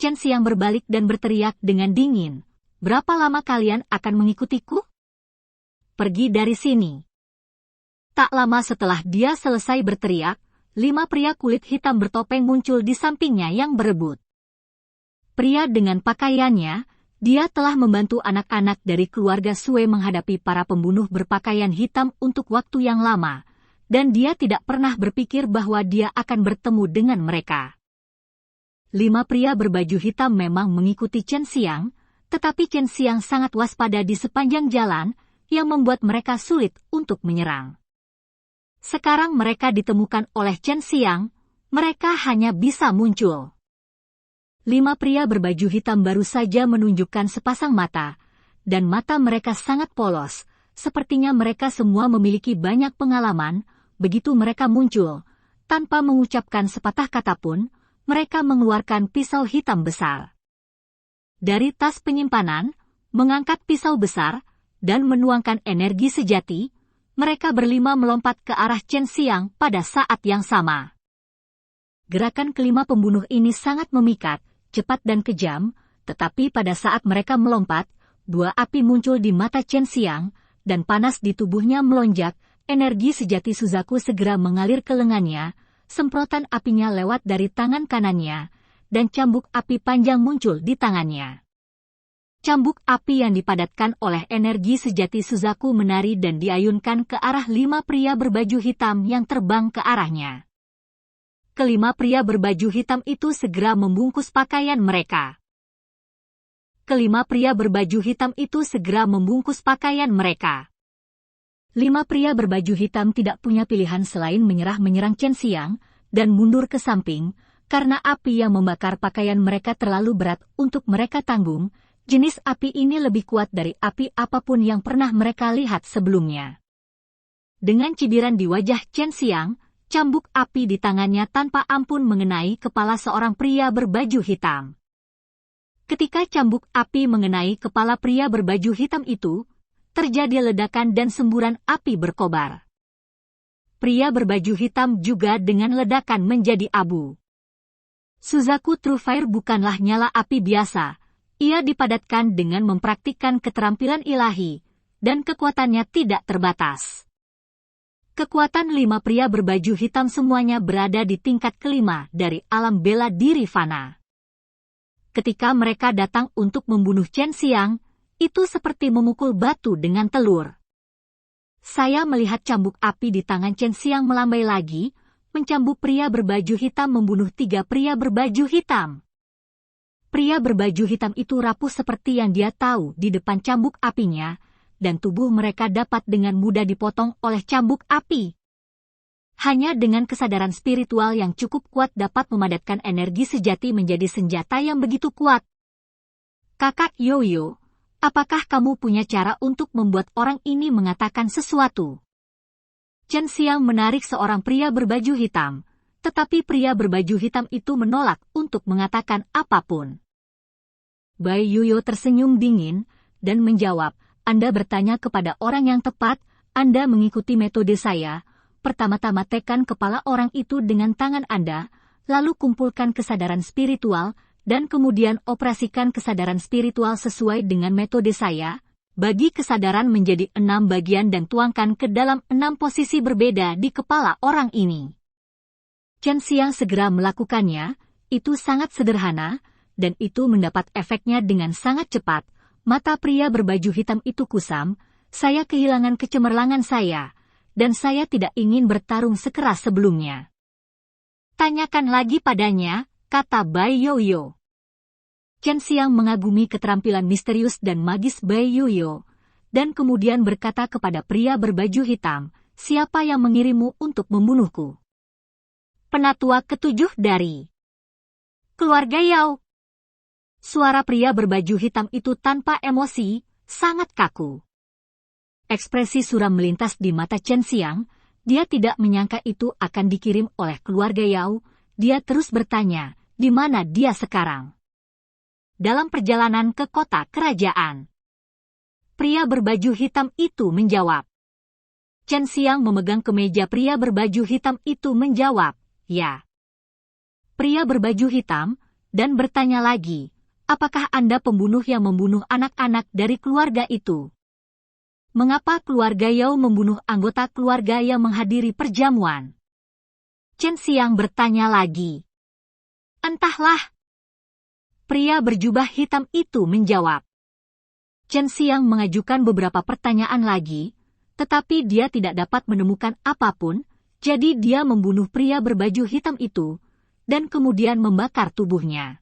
Chen Xiang berbalik dan berteriak dengan dingin, berapa lama kalian akan mengikutiku? Pergi dari sini. Tak lama setelah dia selesai berteriak, 5 pria kulit hitam bertopeng muncul di sampingnya yang berebut. Pria dengan pakaiannya, dia telah membantu anak-anak dari keluarga Sue menghadapi para pembunuh berpakaian hitam untuk waktu yang lama, dan dia tidak pernah berpikir bahwa dia akan bertemu dengan mereka. 5 pria berbaju hitam memang mengikuti Chen Xiang, tetapi Chen Xiang sangat waspada di sepanjang jalan, yang membuat mereka sulit untuk menyerang. Sekarang mereka ditemukan oleh Chen Xiang, mereka hanya bisa muncul. 5 pria berbaju hitam baru saja menunjukkan sepasang mata, dan mata mereka sangat polos, sepertinya mereka semua memiliki banyak pengalaman. Begitu mereka muncul, tanpa mengucapkan sepatah kata pun, mereka mengeluarkan pisau hitam besar dari tas penyimpanan, mengangkat pisau besar, dan menuangkan energi sejati. Mereka berlima melompat ke arah Chen Xiang pada saat yang sama. Gerakan kelima pembunuh ini sangat memikat, cepat dan kejam, tetapi pada saat mereka melompat, dua api muncul di mata Chen Xiang, dan panas di tubuhnya melonjak. Energi sejati Suzaku segera mengalir ke lengannya, semprotan apinya lewat dari tangan kanannya, dan cambuk api panjang muncul di tangannya. Cambuk api yang dipadatkan oleh energi sejati Suzaku menari dan diayunkan ke arah 5 pria berbaju hitam yang terbang ke arahnya. Kelima pria berbaju hitam itu segera membungkus pakaian mereka. Kelima pria berbaju hitam itu segera membungkus pakaian mereka. 5 pria berbaju hitam tidak punya pilihan selain menyerang Chen Xiang, dan mundur ke samping, karena api yang membakar pakaian mereka terlalu berat untuk mereka tanggung. Jenis api ini lebih kuat dari api apapun yang pernah mereka lihat sebelumnya. Dengan cibiran di wajah Chen Xiang, cambuk api di tangannya tanpa ampun mengenai kepala seorang pria berbaju hitam. Ketika cambuk api mengenai kepala pria berbaju hitam itu, terjadi ledakan dan semburan api berkobar. Pria berbaju hitam juga dengan ledakan menjadi abu. Suzaku True Fire bukanlah nyala api biasa. Ia dipadatkan dengan mempraktikkan keterampilan ilahi, dan kekuatannya tidak terbatas. Kekuatan 5 pria berbaju hitam semuanya berada di tingkat kelima dari alam bela diri fana. Ketika mereka datang untuk membunuh Chen Xiang, itu seperti memukul batu dengan telur. Saya melihat cambuk api di tangan Chen Xiang melambai lagi, mencambuk pria berbaju hitam membunuh 3 pria berbaju hitam. Pria berbaju hitam itu rapuh seperti yang dia tahu di depan cambuk apinya, dan tubuh mereka dapat dengan mudah dipotong oleh cambuk api. Hanya dengan kesadaran spiritual yang cukup kuat dapat memadatkan energi sejati menjadi senjata yang begitu kuat. Kakak Yoyo, apakah kamu punya cara untuk membuat orang ini mengatakan sesuatu? Chen Xiang menarik seorang pria berbaju hitam, tetapi pria berbaju hitam itu menolak untuk mengatakan apapun. Bai Yuyo tersenyum dingin, dan menjawab, Anda bertanya kepada orang yang tepat, Anda mengikuti metode saya. Pertama-tama tekan kepala orang itu dengan tangan Anda, lalu kumpulkan kesadaran spiritual, dan kemudian operasikan kesadaran spiritual sesuai dengan metode saya. Bagi kesadaran menjadi 6 bagian dan tuangkan ke dalam 6 posisi berbeda di kepala orang ini. Chen Xiang segera melakukannya, itu sangat sederhana, dan itu mendapat efeknya dengan sangat cepat. Mata pria berbaju hitam itu kusam, saya kehilangan kecemerlangan saya, dan saya tidak ingin bertarung sekeras sebelumnya. Tanyakan lagi padanya, kata Bai Yoyo. Chen Xiang mengagumi keterampilan misterius dan magis Bai Yoyo, dan kemudian berkata kepada pria berbaju hitam, siapa yang mengirimmu untuk membunuhku? Penatua ketujuh dari keluarga Yao. Suara pria berbaju hitam itu tanpa emosi, sangat kaku. Ekspresi suram melintas di mata Chen Xiang, dia tidak menyangka itu akan dikirim oleh keluarga Yao, dia terus bertanya, di mana dia sekarang? Dalam perjalanan ke kota kerajaan. Pria berbaju hitam itu menjawab. Chen Xiang memegang kemeja pria berbaju hitam itu menjawab, ya. Pria berbaju hitam, dan bertanya lagi, apakah Anda pembunuh yang membunuh anak-anak dari keluarga itu? Mengapa keluarga Yao membunuh anggota keluarga yang menghadiri perjamuan? Chen Xiang bertanya lagi. Entahlah. Pria berjubah hitam itu menjawab. Chen Xiang mengajukan beberapa pertanyaan lagi, tetapi dia tidak dapat menemukan apapun, jadi dia membunuh pria berbaju hitam itu, dan kemudian membakar tubuhnya.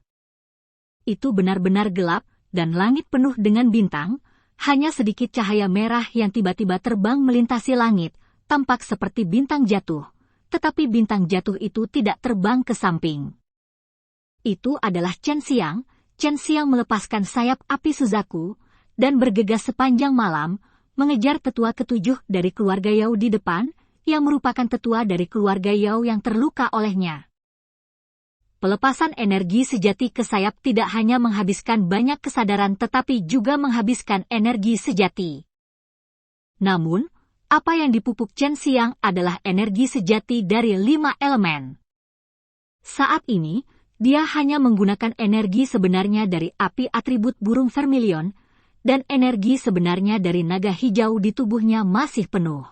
Itu benar-benar gelap, dan langit penuh dengan bintang, hanya sedikit cahaya merah yang tiba-tiba terbang melintasi langit, tampak seperti bintang jatuh, tetapi bintang jatuh itu tidak terbang ke samping. Itu adalah Chen Xiang. Chen Xiang melepaskan sayap api Suzaku, dan bergegas sepanjang malam, mengejar tetua ketujuh dari keluarga Yao di depan, yang merupakan tetua dari keluarga Yao yang terluka olehnya. Pelepasan energi sejati ke sayap tidak hanya menghabiskan banyak kesadaran tetapi juga menghabiskan energi sejati. Namun, apa yang dipupuk Chen Xiang adalah energi sejati dari 5 elemen. Saat ini, dia hanya menggunakan energi sebenarnya dari api atribut burung vermilion, dan energi sebenarnya dari naga hijau di tubuhnya masih penuh.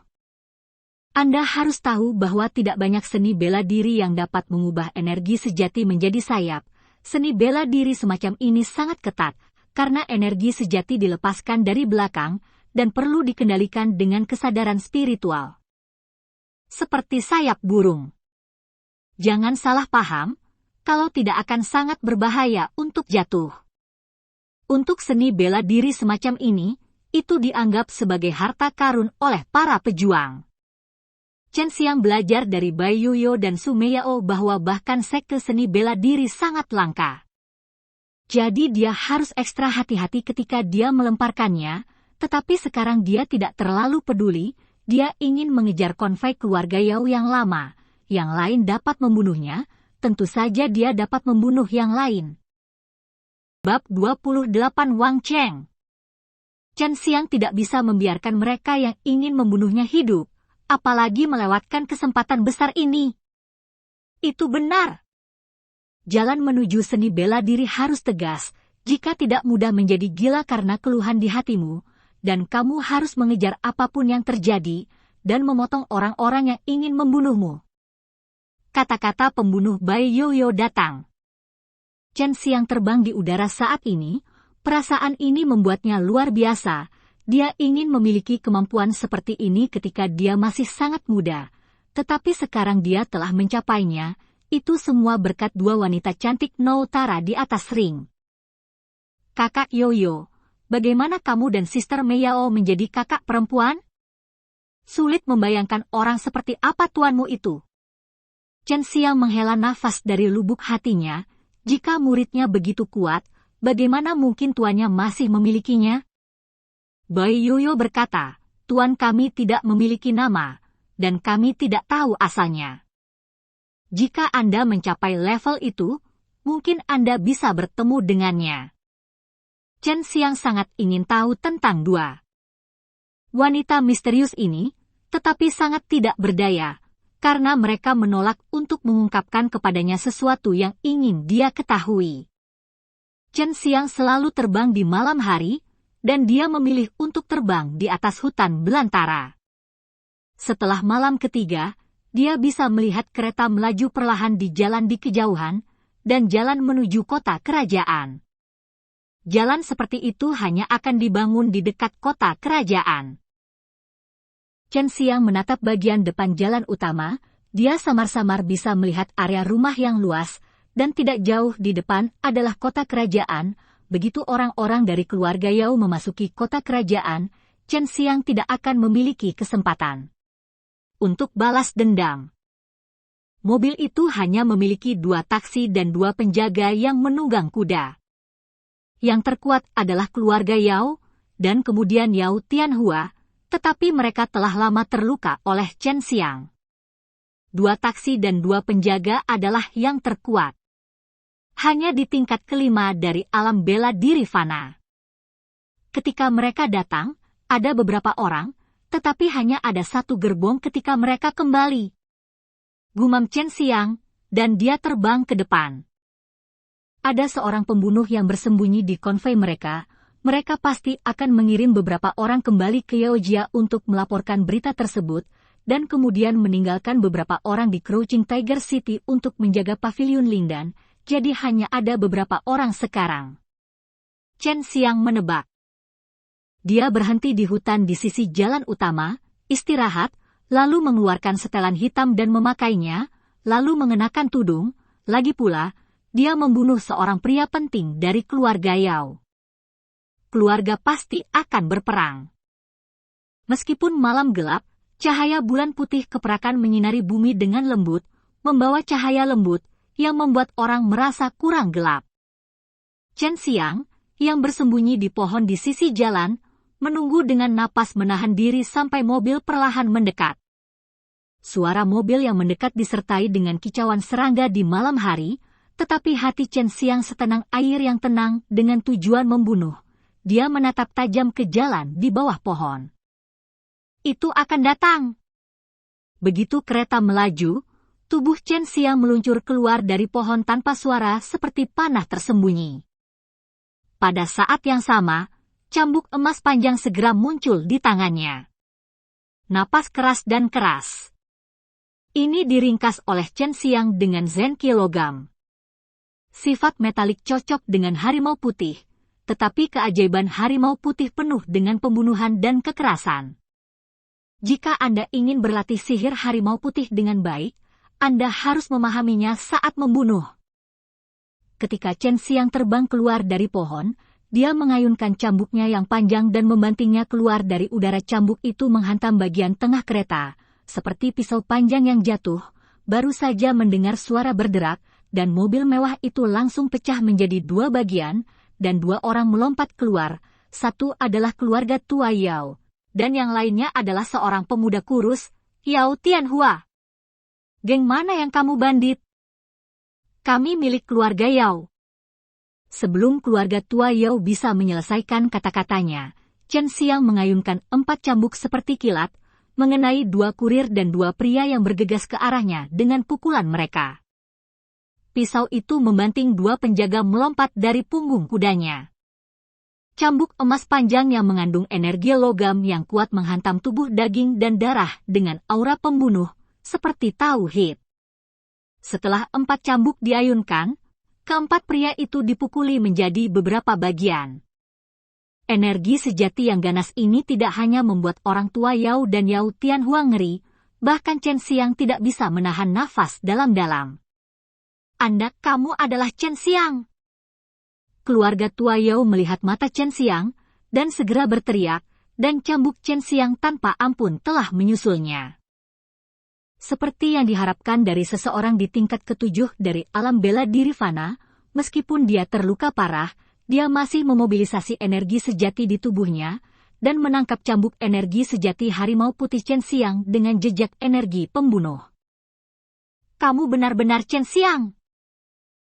Anda harus tahu bahwa tidak banyak seni bela diri yang dapat mengubah energi sejati menjadi sayap. Seni bela diri semacam ini sangat ketat, karena energi sejati dilepaskan dari belakang, dan perlu dikendalikan dengan kesadaran spiritual. Seperti sayap burung. Jangan salah paham, kalau tidak akan sangat berbahaya untuk jatuh. Untuk seni bela diri semacam ini, itu dianggap sebagai harta karun oleh para pejuang. Chen Xiang belajar dari Bai Yuyo dan Su Meiyao bahwa bahkan sekte seni bela diri sangat langka. Jadi dia harus ekstra hati-hati ketika dia melemparkannya, tetapi sekarang dia tidak terlalu peduli, dia ingin mengejar konvoi keluarga Yao yang lama, yang lain dapat membunuhnya, tentu saja dia dapat membunuh yang lain. Bab 28 Wang Cheng. Chen Xiang tidak bisa membiarkan mereka yang ingin membunuhnya hidup, apalagi melewatkan kesempatan besar ini. Itu benar. Jalan menuju seni bela diri harus tegas, jika tidak mudah menjadi gila karena keluhan di hatimu, dan kamu harus mengejar apapun yang terjadi, dan memotong orang-orang yang ingin membunuhmu. Kata-kata pembunuh Bai Yoyo datang. Chen Xiang terbang di udara saat ini, perasaan ini membuatnya luar biasa, dia ingin memiliki kemampuan seperti ini ketika dia masih sangat muda, tetapi sekarang dia telah mencapainya, itu semua berkat dua wanita cantik Notara di atas ring. Kakak Yoyo, bagaimana kamu dan Sister Meiyao menjadi kakak perempuan? Sulit membayangkan orang seperti apa tuanmu itu. Chen Xiang menghela nafas dari lubuk hatinya, jika muridnya begitu kuat, bagaimana mungkin tuannya masih memilikinya? Bai Yoyo berkata, tuan kami tidak memiliki nama, dan kami tidak tahu asalnya. Jika Anda mencapai level itu, mungkin Anda bisa bertemu dengannya. Chen Xiang sangat ingin tahu tentang dua wanita misterius ini, tetapi sangat tidak berdaya, karena mereka menolak untuk mengungkapkan kepadanya sesuatu yang ingin dia ketahui. Chen Xiang selalu terbang di malam hari, dan dia memilih untuk terbang di atas hutan belantara. Setelah malam ketiga, dia bisa melihat kereta melaju perlahan di jalan di kejauhan, dan jalan menuju kota kerajaan. Jalan seperti itu hanya akan dibangun di dekat kota kerajaan. Chen Xiang menatap bagian depan jalan utama, dia samar-samar bisa melihat area rumah yang luas, dan tidak jauh di depan adalah kota kerajaan. Begitu orang-orang dari keluarga Yao memasuki kota kerajaan, Chen Xiang tidak akan memiliki kesempatan untuk balas dendam. Mobil itu hanya memiliki 2 taksi dan 2 penjaga yang menunggang kuda. Yang terkuat adalah keluarga Yao, dan kemudian Yao Tianhua, tetapi mereka telah lama terluka oleh Chen Xiang. 2 taksi dan 2 penjaga adalah yang terkuat. Hanya di tingkat kelima dari alam bela diri fana. Ketika mereka datang, ada beberapa orang, tetapi hanya ada 1 gerbong ketika mereka kembali. Gumam Chen Xiang, dan dia terbang ke depan. Ada seorang pembunuh yang bersembunyi di konvoi mereka, mereka pasti akan mengirim beberapa orang kembali ke Yaojia untuk melaporkan berita tersebut, dan kemudian meninggalkan beberapa orang di Crouching Tiger City untuk menjaga pavilion Lindan, jadi hanya ada beberapa orang sekarang. Chen Xiang menebak. Dia berhenti di hutan di sisi jalan utama, istirahat, lalu mengeluarkan setelan hitam dan memakainya, lalu mengenakan tudung, lagi pula, dia membunuh seorang pria penting dari keluarga Yao. Keluarga pasti akan berperang. Meskipun malam gelap, cahaya bulan putih keperakan menyinari bumi dengan lembut, membawa cahaya lembut, yang membuat orang merasa kurang gelap. Chen Xiang, yang bersembunyi di pohon di sisi jalan, menunggu dengan napas menahan diri sampai mobil perlahan mendekat. Suara mobil yang mendekat disertai dengan kicauan serangga di malam hari, tetapi hati Chen Xiang setenang air yang tenang dengan tujuan membunuh. Dia menatap tajam ke jalan di bawah pohon. Itu akan datang. Begitu kereta melaju, tubuh Chen Xiang meluncur keluar dari pohon tanpa suara seperti panah tersembunyi. Pada saat yang sama, cambuk emas panjang segera muncul di tangannya. Napas keras dan keras. Ini diringkas oleh Chen Xiang dengan zenki logam. Sifat metalik cocok dengan harimau putih, tetapi keajaiban harimau putih penuh dengan pembunuhan dan kekerasan. Jika Anda ingin berlatih sihir harimau putih dengan baik, Anda harus memahaminya saat membunuh. Ketika Chen Xiang terbang keluar dari pohon, dia mengayunkan cambuknya yang panjang dan membantingnya keluar dari udara. Cambuk itu menghantam bagian tengah kereta, seperti pisau panjang yang jatuh. Baru saja mendengar suara berderak, dan mobil mewah itu langsung pecah menjadi dua bagian, dan dua orang melompat keluar. Satu adalah keluarga tua Yao, dan yang lainnya adalah seorang pemuda kurus, Yao Tianhua. Geng mana yang kamu bandit? Kami milik keluarga Yao. Sebelum keluarga tua Yao bisa menyelesaikan kata-katanya, Chen Xiang mengayunkan 4 cambuk seperti kilat, mengenai 2 kurir dan 2 pria yang bergegas ke arahnya dengan pukulan mereka. Pisau itu membanting 2 penjaga melompat dari punggung kudanya. Cambuk emas panjang yang mengandung energi logam yang kuat menghantam tubuh daging dan darah dengan aura pembunuh, seperti tauhid. Setelah 4 cambuk diayunkan, keempat pria itu dipukuli menjadi beberapa bagian. Energi sejati yang ganas ini tidak hanya membuat orang tua Yao dan Yao Tianhua ngeri, bahkan Chen Xiang tidak bisa menahan nafas dalam-dalam. Kamu adalah Chen Xiang. Keluarga tua Yao melihat mata Chen Xiang, dan segera berteriak, dan cambuk Chen Xiang tanpa ampun telah menyusulnya. Seperti yang diharapkan dari seseorang di tingkat ke-7 dari alam bela diri fana, meskipun dia terluka parah, dia masih memobilisasi energi sejati di tubuhnya, dan menangkap cambuk energi sejati harimau putih Chen Xiang dengan jejak energi pembunuh. Kamu benar-benar Chen Xiang?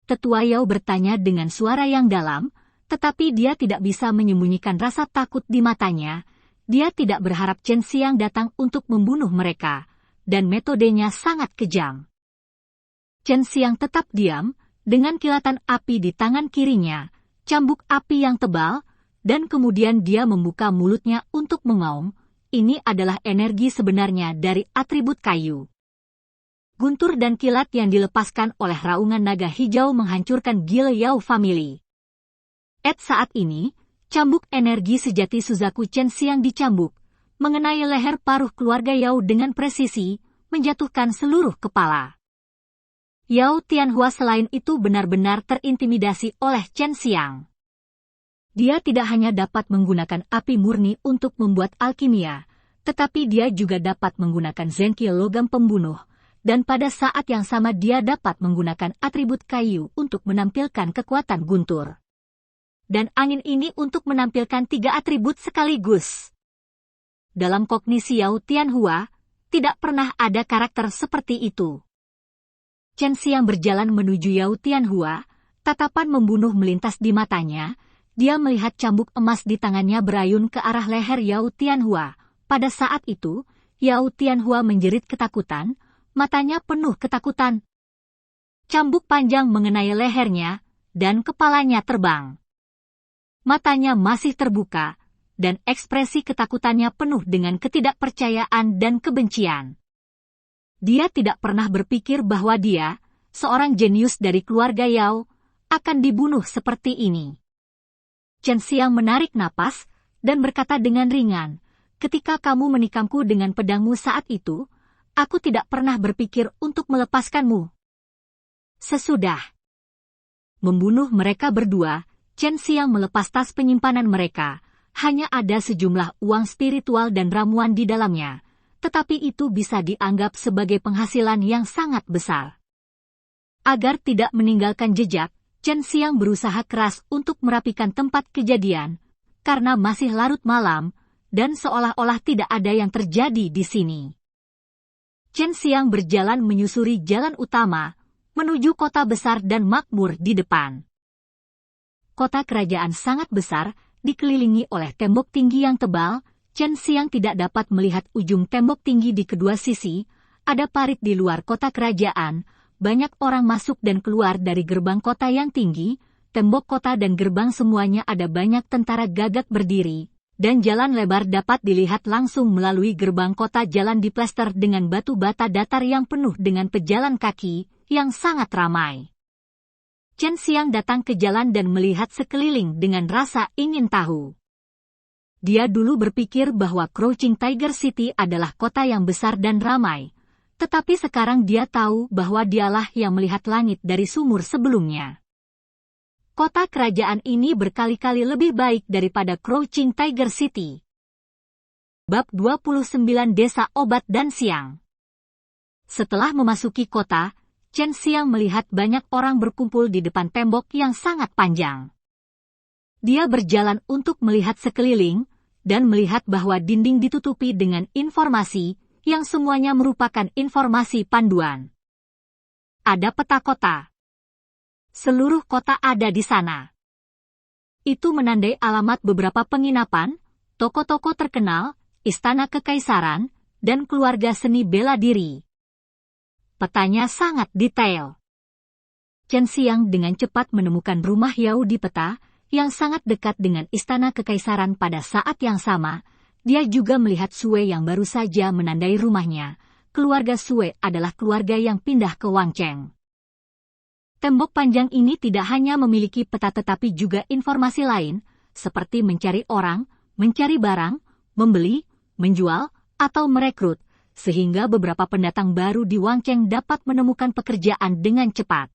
Tetua Yao bertanya dengan suara yang dalam, tetapi dia tidak bisa menyembunyikan rasa takut di matanya. Dia tidak berharap Chen Xiang datang untuk membunuh mereka, dan metodenya sangat kejam. Chen Xiang tetap diam, dengan kilatan api di tangan kirinya, cambuk api yang tebal, dan kemudian dia membuka mulutnya untuk mengaum. Ini adalah energi sebenarnya dari atribut kayu. Guntur dan kilat yang dilepaskan oleh raungan naga hijau menghancurkan Gil Yao Family. Saat ini, cambuk energi sejati Suzaku Chen Xiang dicambuk, mengenai leher paruh keluarga Yao dengan presisi, menjatuhkan seluruh kepala. Yao Tianhua selain itu benar-benar terintimidasi oleh Chen Xiang. Dia tidak hanya dapat menggunakan api murni untuk membuat alkimia, tetapi dia juga dapat menggunakan zenki logam pembunuh, dan pada saat yang sama dia dapat menggunakan atribut kayu untuk menampilkan kekuatan guntur. Dan angin ini untuk menampilkan 3 atribut sekaligus. Dalam kognisi Yao Tianhua, tidak pernah ada karakter seperti itu. Chen Xiang berjalan menuju Yao Tianhua, tatapan membunuh melintas di matanya. Dia melihat cambuk emas di tangannya berayun ke arah leher Yao Tianhua. Pada saat itu, Yao Tianhua menjerit ketakutan, matanya penuh ketakutan. Cambuk panjang mengenai lehernya, dan kepalanya terbang. Matanya masih terbuka, dan ekspresi ketakutannya penuh dengan ketidakpercayaan dan kebencian. Dia tidak pernah berpikir bahwa dia, seorang jenius dari keluarga Yao, akan dibunuh seperti ini. Chen Xiang menarik napas, dan berkata dengan ringan, ketika kamu menikamku dengan pedangmu saat itu, aku tidak pernah berpikir untuk melepaskanmu. Sesudah membunuh mereka berdua, Chen Xiang melepas tas penyimpanan mereka. Hanya ada sejumlah uang spiritual dan ramuan di dalamnya, tetapi itu bisa dianggap sebagai penghasilan yang sangat besar. Agar tidak meninggalkan jejak, Chen Xiang berusaha keras untuk merapikan tempat kejadian. Karena masih larut malam, dan seolah-olah tidak ada yang terjadi di sini. Chen Xiang berjalan menyusuri jalan utama, menuju kota besar dan makmur di depan. Kota kerajaan sangat besar, dikelilingi oleh tembok tinggi yang tebal. Chen Xiang tidak dapat melihat ujung tembok tinggi di kedua sisi. Ada parit di luar kota kerajaan, banyak orang masuk dan keluar dari gerbang kota yang tinggi, tembok kota dan gerbang semuanya ada banyak tentara gagak berdiri, dan jalan lebar dapat dilihat langsung melalui gerbang kota. Jalan diplester dengan batu bata datar yang penuh dengan pejalan kaki, yang sangat ramai. Chen Xiang datang ke jalan dan melihat sekeliling dengan rasa ingin tahu. Dia dulu berpikir bahwa Crouching Tiger City adalah kota yang besar dan ramai, tetapi sekarang dia tahu bahwa dialah yang melihat langit dari sumur sebelumnya. Kota kerajaan ini berkali-kali lebih baik daripada Crouching Tiger City. Bab 29 Desa Obat dan Siang. Setelah memasuki kota, Chen Xiang melihat banyak orang berkumpul di depan tembok yang sangat panjang. Dia berjalan untuk melihat sekeliling, dan melihat bahwa dinding ditutupi dengan informasi, yang semuanya merupakan informasi panduan. Ada peta kota. Seluruh kota ada di sana. Itu menandai alamat beberapa penginapan, toko-toko terkenal, istana kekaisaran, dan keluarga seni bela diri. Petanya sangat detail. Chen Xiang dengan cepat menemukan rumah Yao di peta, yang sangat dekat dengan istana kekaisaran. Pada saat yang sama, dia juga melihat Sui yang baru saja menandai rumahnya. Keluarga Sui adalah keluarga yang pindah ke Wangcheng. Tembok panjang ini tidak hanya memiliki peta tetapi juga informasi lain, seperti mencari orang, mencari barang, membeli, menjual, atau merekrut, sehingga beberapa pendatang baru di Wangcheng dapat menemukan pekerjaan dengan cepat.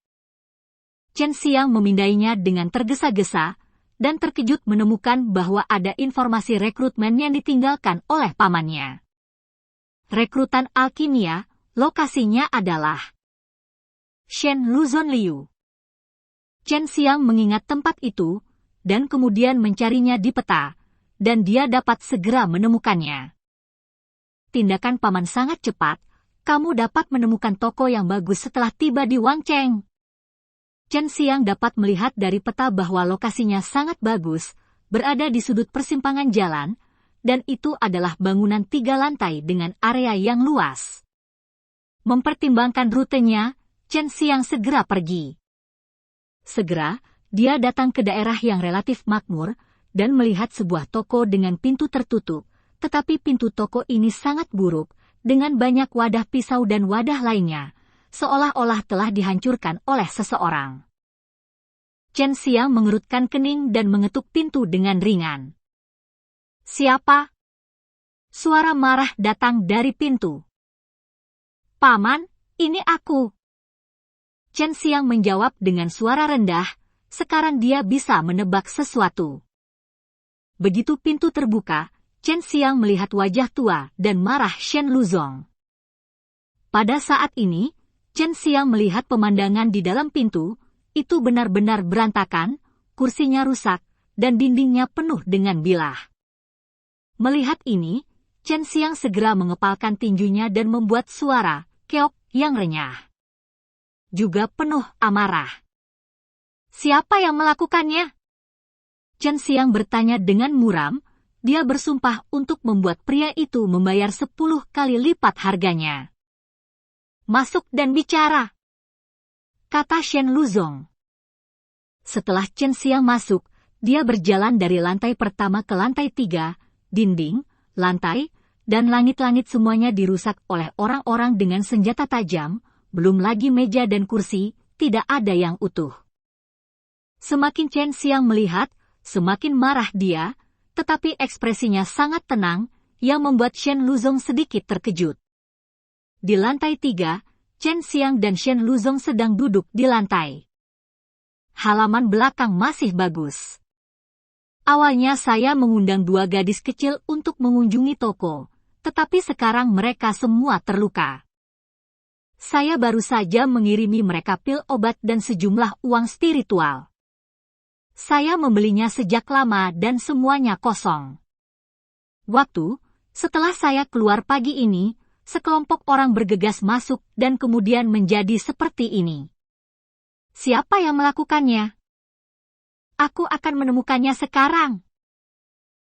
Chen Xiang memindainya dengan tergesa-gesa, dan terkejut menemukan bahwa ada informasi rekrutmen yang ditinggalkan oleh pamannya. Rekrutan alkimia, lokasinya adalah Shen Luzon Liu. Chen Xiang mengingat tempat itu, dan kemudian mencarinya di peta, dan dia dapat segera menemukannya. Tindakan paman sangat cepat, kamu dapat menemukan toko yang bagus setelah tiba di Wangcheng. Chen Xiang dapat melihat dari peta bahwa lokasinya sangat bagus, berada di sudut persimpangan jalan, dan itu adalah bangunan 3 lantai dengan area yang luas. Mempertimbangkan rutenya, Chen Xiang segera pergi. Segera, dia datang ke daerah yang relatif makmur, dan melihat sebuah toko dengan pintu tertutup, tetapi pintu toko ini sangat buruk, dengan banyak wadah pisau dan wadah lainnya, seolah-olah telah dihancurkan oleh seseorang. Chen Xiang mengerutkan kening dan mengetuk pintu dengan ringan. Siapa? Suara marah datang dari pintu. Paman, ini aku. Chen Xiang menjawab dengan suara rendah, sekarang dia bisa menebak sesuatu. Begitu pintu terbuka, Chen Xiang melihat wajah tua dan marah Shen Luzong. Pada saat ini, Chen Xiang melihat pemandangan di dalam pintu, itu benar-benar berantakan, kursinya rusak, dan dindingnya penuh dengan bilah. Melihat ini, Chen Xiang segera mengepalkan tinjunya dan membuat suara keok yang renyah. Juga penuh amarah. Siapa yang melakukannya? Chen Xiang bertanya dengan muram, dia bersumpah untuk membuat pria itu membayar 10 kali lipat harganya. Masuk dan bicara, kata Shen Luzong. Setelah Chen Xiang masuk, dia berjalan dari lantai pertama ke lantai 3, dinding, lantai, dan langit-langit semuanya dirusak oleh orang-orang dengan senjata tajam, belum lagi meja dan kursi, tidak ada yang utuh. Semakin Chen Xiang melihat, semakin marah dia, tetapi ekspresinya sangat tenang, yang membuat Shen Luzong sedikit terkejut. Di lantai 3, Chen Xiang dan Shen Luzong sedang duduk di lantai. Halaman belakang masih bagus. Awalnya saya mengundang 2 gadis kecil untuk mengunjungi toko, tetapi sekarang mereka semua terluka. Saya baru saja mengirimi mereka pil obat dan sejumlah uang spiritual. Saya membelinya sejak lama dan semuanya kosong. Setelah saya keluar pagi ini, sekelompok orang bergegas masuk dan kemudian menjadi seperti ini. Siapa yang melakukannya? Aku akan menemukannya sekarang.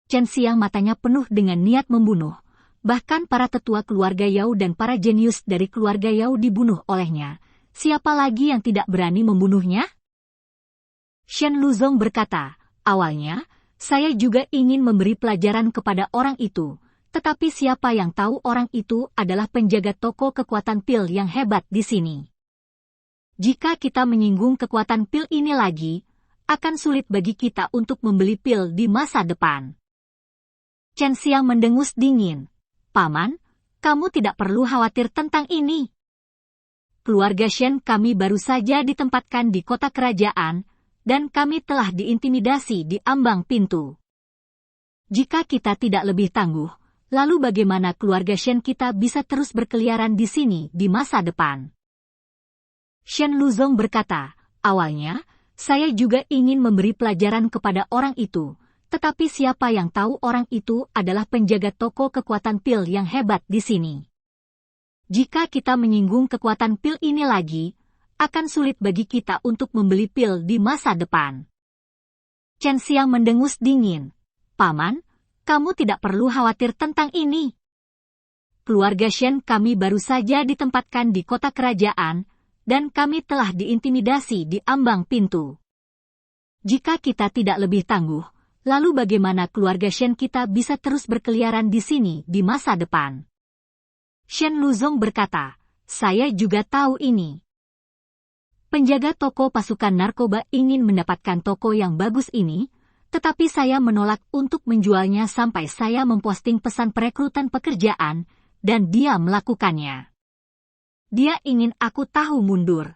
Chen Xiang matanya penuh dengan niat membunuh. Bahkan para tetua keluarga Yao dan para jenius dari keluarga Yao dibunuh olehnya. Siapa lagi yang tidak berani membunuhnya? Shen Luzong berkata, awalnya, saya juga ingin memberi pelajaran kepada orang itu. Tetapi siapa yang tahu orang itu adalah penjaga toko kekuatan pil yang hebat di sini. Jika kita menyinggung kekuatan pil ini lagi, akan sulit bagi kita untuk membeli pil di masa depan. Chen Xiang mendengus dingin. Paman, kamu tidak perlu khawatir tentang ini. Keluarga Shen kami baru saja ditempatkan di kota kerajaan, dan kami telah diintimidasi di ambang pintu. Jika kita tidak lebih tangguh, lalu bagaimana keluarga Shen kita bisa terus berkeliaran di sini di masa depan? Shen Luzong berkata, awalnya, saya juga ingin memberi pelajaran kepada orang itu, tetapi siapa yang tahu orang itu adalah penjaga toko kekuatan pil yang hebat di sini. Jika kita menyinggung kekuatan pil ini lagi, akan sulit bagi kita untuk membeli pil di masa depan. Chen Xiang mendengus dingin. Paman, kamu tidak perlu khawatir tentang ini. Keluarga Shen kami baru saja ditempatkan di kota kerajaan, dan kami telah diintimidasi di ambang pintu. Jika kita tidak lebih tangguh, lalu bagaimana keluarga Shen kita bisa terus berkeliaran di sini di masa depan? Shen Luzong berkata, saya juga tahu ini. Penjaga toko pasukan narkoba ingin mendapatkan toko yang bagus ini, tetapi saya menolak untuk menjualnya sampai saya memposting pesan perekrutan pekerjaan, dan dia melakukannya. Dia ingin aku tahu mundur.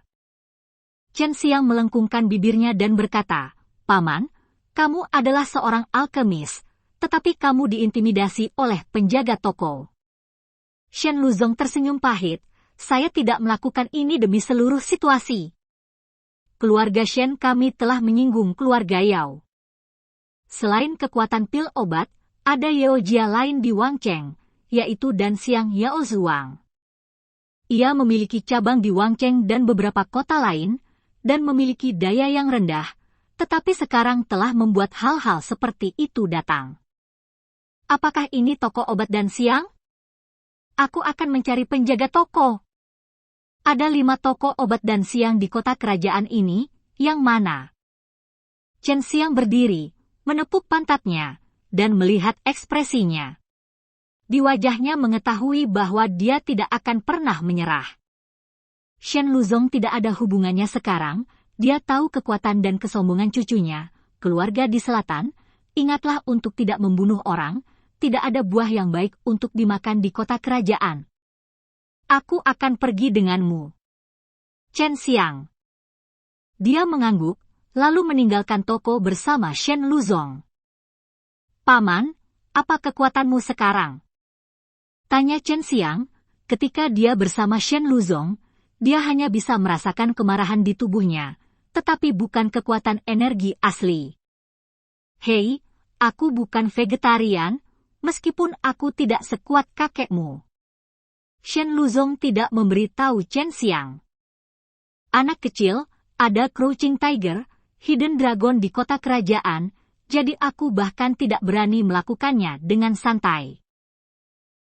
Chen Xiang melengkungkan bibirnya dan berkata, Paman, kamu adalah seorang alkemis, tetapi kamu diintimidasi oleh penjaga toko. Shen Luzong tersenyum pahit, saya tidak melakukan ini demi seluruh situasi. Keluarga Shen kami telah menyinggung keluarga Yao. Selain kekuatan pil obat, ada Yao Jia lain di Wangcheng, yaitu Dan Xiang Yao Zuang. Ia memiliki cabang di Wangcheng dan beberapa kota lain, dan memiliki daya yang rendah, tetapi sekarang telah membuat hal-hal seperti itu datang. Apakah ini toko obat Dan Xiang? Aku akan mencari penjaga toko. Ada 5 toko obat Dan Xiang di kota kerajaan ini, yang mana? Chen Xiang berdiri, menepuk pantatnya, dan melihat ekspresinya. Di wajahnya mengetahui bahwa dia tidak akan pernah menyerah. Shen Luzong tidak ada hubungannya sekarang, dia tahu kekuatan dan kesombongan cucunya, keluarga di selatan, ingatlah untuk tidak membunuh orang, tidak ada buah yang baik untuk dimakan di kota kerajaan. Aku akan pergi denganmu. Chen Xiang. Dia mengangguk, lalu meninggalkan toko bersama Shen Luzong. Paman, apa kekuatanmu sekarang? Tanya Chen Xiang, ketika dia bersama Shen Luzong, dia hanya bisa merasakan kemarahan di tubuhnya, tetapi bukan kekuatan energi asli. Hei, aku bukan vegetarian, meskipun aku tidak sekuat kakekmu. Shen Luzong tidak memberitahu Chen Xiang. Anak kecil, ada Crouching Tiger, Hidden Dragon di kota kerajaan, jadi aku bahkan tidak berani melakukannya dengan santai.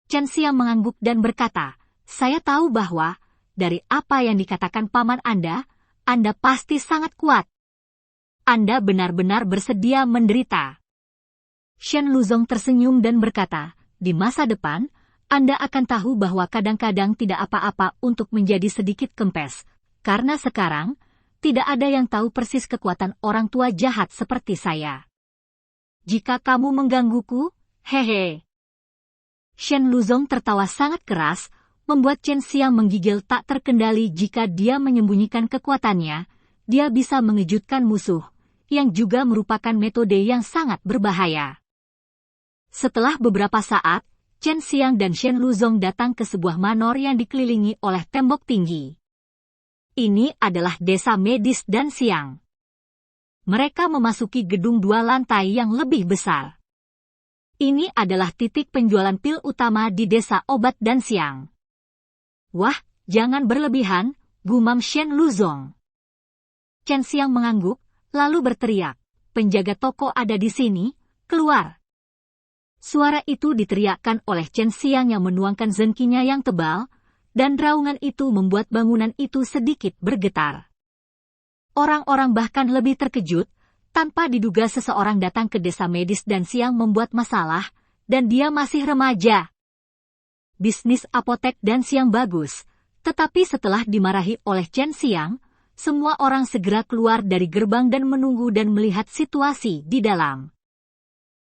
Chen Xiang mengangguk dan berkata, saya tahu bahwa, dari apa yang dikatakan paman Anda pasti sangat kuat. Anda benar-benar bersedia menderita. Shen Luzong tersenyum dan berkata, di masa depan, Anda akan tahu bahwa kadang-kadang tidak apa-apa untuk menjadi sedikit kempes, karena sekarang, tidak ada yang tahu persis kekuatan orang tua jahat seperti saya. Jika kamu menggangguku, hehe. Shen Luzong tertawa sangat keras, membuat Chen Xiang menggigil tak terkendali. Jika dia menyembunyikan kekuatannya, dia bisa mengejutkan musuh, yang juga merupakan metode yang sangat berbahaya. Setelah beberapa saat, Chen Xiang dan Shen Luzong datang ke sebuah manor yang dikelilingi oleh tembok tinggi. Ini adalah desa medis Dan Xiang. Mereka memasuki gedung 2 lantai yang lebih besar. Ini adalah titik penjualan pil utama di desa obat dan siang. Wah, jangan berlebihan, gumam Shen Luzong. Chen Xiang mengangguk, lalu berteriak, penjaga toko ada di sini, keluar. Suara itu diteriakkan oleh Chen Xiang yang menuangkan zengkinya yang tebal, dan raungan itu membuat bangunan itu sedikit bergetar. Orang-orang bahkan lebih terkejut, tanpa diduga seseorang datang ke desa medis dan siang membuat masalah, dan dia masih remaja. Bisnis apotek dan siang bagus, tetapi setelah dimarahi oleh Chen Xiang, semua orang segera keluar dari gerbang dan menunggu dan melihat situasi di dalam.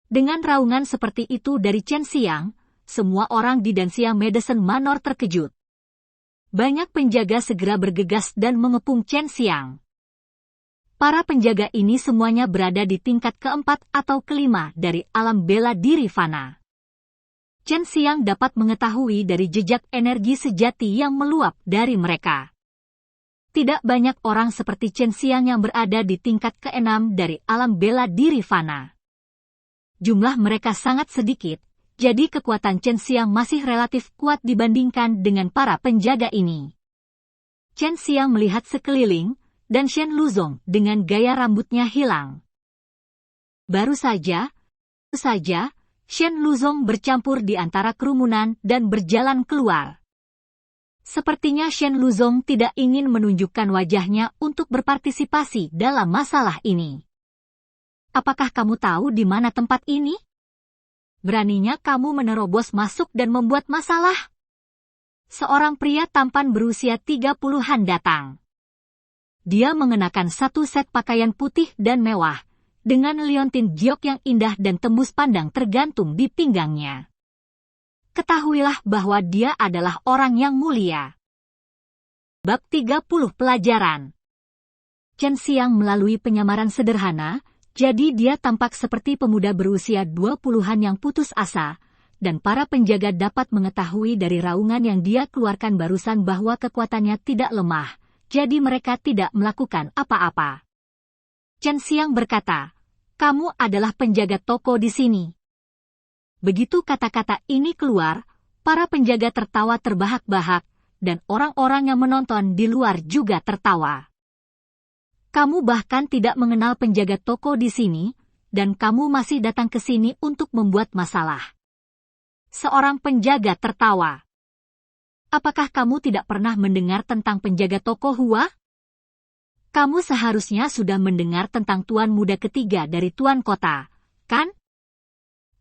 Dengan raungan seperti itu dari Chen Xiang, semua orang di Danxiang Medicine Manor terkejut. Banyak penjaga segera bergegas dan mengepung Chen Xiang. Para penjaga ini semuanya berada di tingkat keempat atau kelima dari alam bela diri fana. Chen Xiang dapat mengetahui dari jejak energi sejati yang meluap dari mereka. Tidak banyak orang seperti Chen Xiang yang berada di tingkat keenam dari alam bela diri fana. Jumlah mereka sangat sedikit, jadi kekuatan Chen Xiang masih relatif kuat dibandingkan dengan para penjaga ini. Chen Xiang melihat sekeliling, dan Shen Luzong dengan gaya rambutnya hilang. Baru saja, Shen Luzong bercampur di antara kerumunan dan berjalan keluar. Sepertinya Shen Luzong tidak ingin menunjukkan wajahnya untuk berpartisipasi dalam masalah ini. Apakah kamu tahu di mana tempat ini? Beraninya kamu menerobos masuk dan membuat masalah? Seorang pria tampan berusia 30-an datang. Dia mengenakan satu set pakaian putih dan mewah, dengan liontin giok yang indah dan tembus pandang tergantung di pinggangnya. Ketahuilah bahwa dia adalah orang yang mulia. Bab 30 Pelajaran. Chen Xiang melalui penyamaran sederhana, jadi dia tampak seperti pemuda berusia 20-an yang putus asa, dan para penjaga dapat mengetahui dari raungan yang dia keluarkan barusan bahwa kekuatannya tidak lemah. Jadi mereka tidak melakukan apa-apa. Chen Xiang berkata, kamu adalah penjaga toko di sini. Begitu kata-kata ini keluar, para penjaga tertawa terbahak-bahak, dan orang-orang yang menonton di luar juga tertawa. Kamu bahkan tidak mengenal penjaga toko di sini, dan kamu masih datang ke sini untuk membuat masalah. Seorang penjaga tertawa. Apakah kamu tidak pernah mendengar tentang penjaga toko Hua? Kamu seharusnya sudah mendengar tentang tuan muda ketiga dari tuan kota, kan?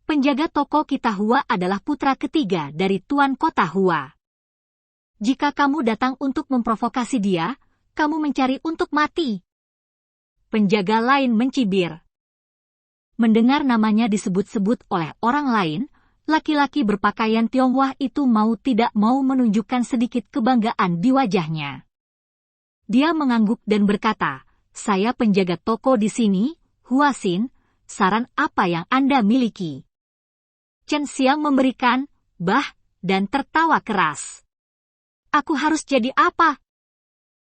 Penjaga toko kita Hua adalah putra ketiga dari tuan kota Hua. Jika kamu datang untuk memprovokasi dia, kamu mencari untuk mati. Penjaga lain mencibir. Mendengar namanya disebut-sebut oleh orang lain, laki-laki berpakaian Tionghoa itu mau tidak mau menunjukkan sedikit kebanggaan di wajahnya. Dia mengangguk dan berkata, saya penjaga toko di sini, Hua Xin, saran apa yang Anda miliki? Chen Xiang memberikan, dan tertawa keras. Aku harus jadi apa?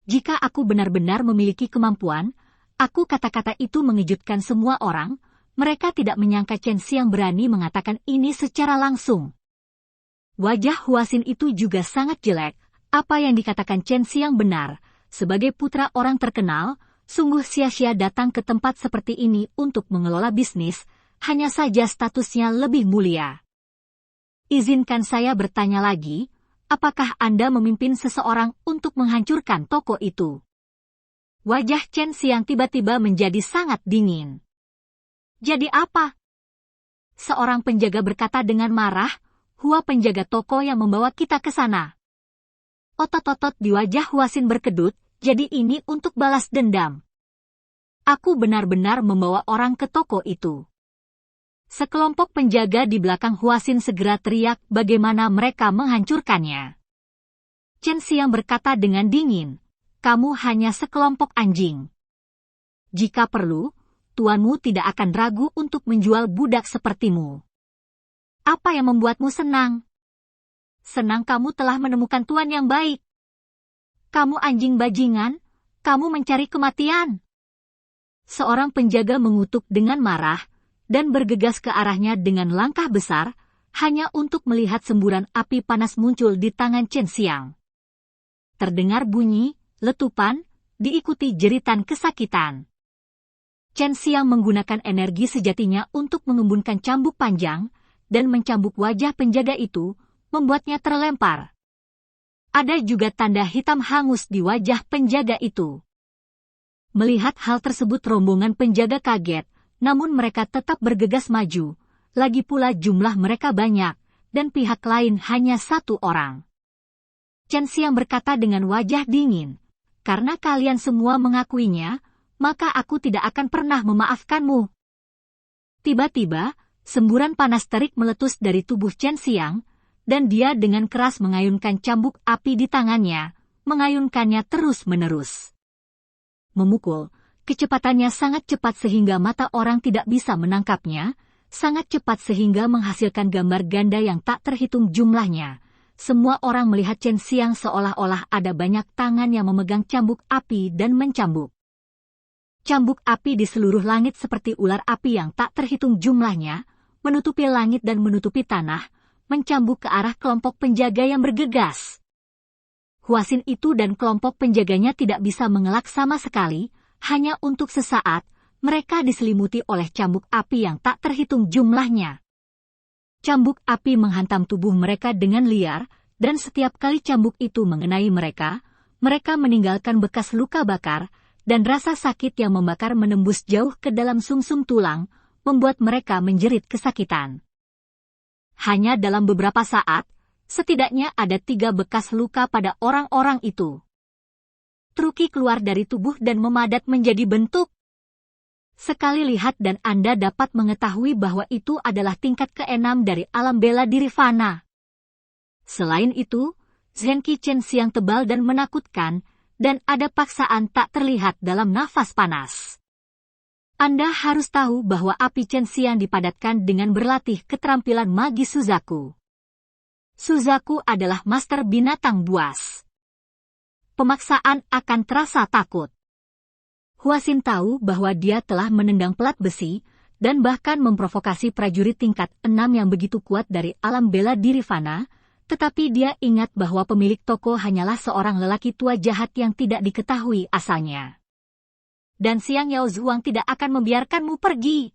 Jika aku benar-benar memiliki kemampuan, kata-kata itu mengejutkan semua orang. Mereka tidak menyangka Chen Xiang berani mengatakan ini secara langsung. Wajah Hua Xin itu juga sangat jelek. Apa yang dikatakan Chen Xiang benar. Sebagai putra orang terkenal, sungguh sia-sia datang ke tempat seperti ini untuk mengelola bisnis, hanya saja statusnya lebih mulia. Izinkan saya bertanya lagi, apakah Anda memimpin seseorang untuk menghancurkan toko itu? Wajah Chen Xiang tiba-tiba menjadi sangat dingin. Jadi apa? Seorang penjaga berkata dengan marah, Hua penjaga toko yang membawa kita ke sana. Otot-otot di wajah Hua Xin berkedut, jadi ini untuk balas dendam. Aku benar-benar membawa orang ke toko itu. Sekelompok penjaga di belakang Hua Xin segera teriak bagaimana mereka menghancurkannya. Chen Xiang berkata dengan dingin, kamu hanya sekelompok anjing. Jika perlu, tuanmu tidak akan ragu untuk menjual budak sepertimu. Apa yang membuatmu senang? Senang kamu telah menemukan tuan yang baik. Kamu anjing bajingan, kamu mencari kematian. Seorang penjaga mengutuk dengan marah, dan bergegas ke arahnya dengan langkah besar, hanya untuk melihat semburan api panas muncul di tangan Chen Xiang. Terdengar bunyi, letupan, diikuti jeritan kesakitan. Chen Xiang menggunakan energi sejatinya untuk mengembunkan cambuk panjang, dan mencambuk wajah penjaga itu, membuatnya terlempar. Ada juga tanda hitam hangus di wajah penjaga itu. Melihat hal tersebut rombongan penjaga kaget, namun mereka tetap bergegas maju, lagi pula jumlah mereka banyak, dan pihak lain hanya satu orang. Chen Xiang berkata dengan wajah dingin, "Karena kalian semua mengakuinya, maka aku tidak akan pernah memaafkanmu." Tiba-tiba, semburan panas terik meletus dari tubuh Chen Xiang, dan dia dengan keras mengayunkan cambuk api di tangannya, mengayunkannya terus-menerus. Memukul, kecepatannya sangat cepat sehingga mata orang tidak bisa menangkapnya, sangat cepat sehingga menghasilkan gambar ganda yang tak terhitung jumlahnya. Semua orang melihat Chen Xiang seolah-olah ada banyak tangan yang memegang cambuk api dan mencambuk. Cambuk api di seluruh langit seperti ular api yang tak terhitung jumlahnya, menutupi langit dan menutupi tanah, mencambuk ke arah kelompok penjaga yang bergegas. Huasin itu dan kelompok penjaganya tidak bisa mengelak sama sekali, hanya untuk sesaat, mereka diselimuti oleh cambuk api yang tak terhitung jumlahnya. Cambuk api menghantam tubuh mereka dengan liar, dan setiap kali cambuk itu mengenai mereka, mereka meninggalkan bekas luka bakar, dan rasa sakit yang membakar menembus jauh ke dalam sumsum tulang, membuat mereka menjerit kesakitan. Hanya dalam beberapa saat, setidaknya ada 3 bekas luka pada orang-orang itu. Truki keluar dari tubuh dan memadat menjadi bentuk. Sekali lihat dan Anda dapat mengetahui bahwa itu adalah tingkat ke-6 dari alam bela diri fana. Selain itu, Zenki Chen Xiang tebal dan menakutkan, dan ada paksaan tak terlihat dalam nafas panas. Anda harus tahu bahwa api Chen Xiang dipadatkan dengan berlatih keterampilan magis Suzaku. Suzaku adalah master binatang buas. Pemaksaan akan terasa takut. Huasin tahu bahwa dia telah menendang pelat besi, dan bahkan memprovokasi prajurit tingkat 6 yang begitu kuat dari alam bela diri fana, tetapi dia ingat bahwa pemilik toko hanyalah seorang lelaki tua jahat yang tidak diketahui asalnya. Dan Xiang Yao Zhuang tidak akan membiarkanmu pergi.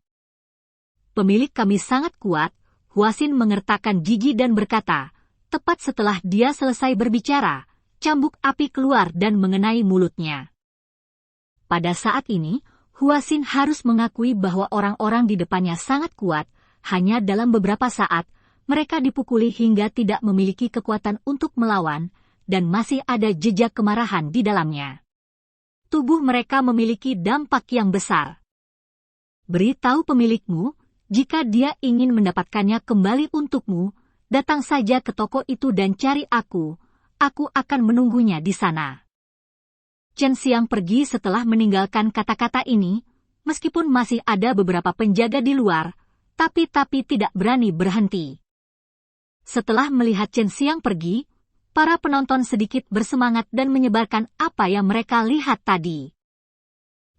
Pemilik kami sangat kuat, Huasin mengertakkan gigi dan berkata, tepat setelah dia selesai berbicara, cambuk api keluar dan mengenai mulutnya. Pada saat ini, Huasin harus mengakui bahwa orang-orang di depannya sangat kuat, hanya dalam beberapa saat, mereka dipukuli hingga tidak memiliki kekuatan untuk melawan, dan masih ada jejak kemarahan di dalamnya. Tubuh mereka memiliki dampak yang besar. Beritahu pemilikmu, jika dia ingin mendapatkannya kembali untukmu, datang saja ke toko itu dan cari aku akan menunggunya di sana. Chen Xiang pergi setelah meninggalkan kata-kata ini, meskipun masih ada beberapa penjaga di luar, tapi tidak berani berhenti. Setelah melihat Chen Xiang pergi, para penonton sedikit bersemangat dan menyebarkan apa yang mereka lihat tadi.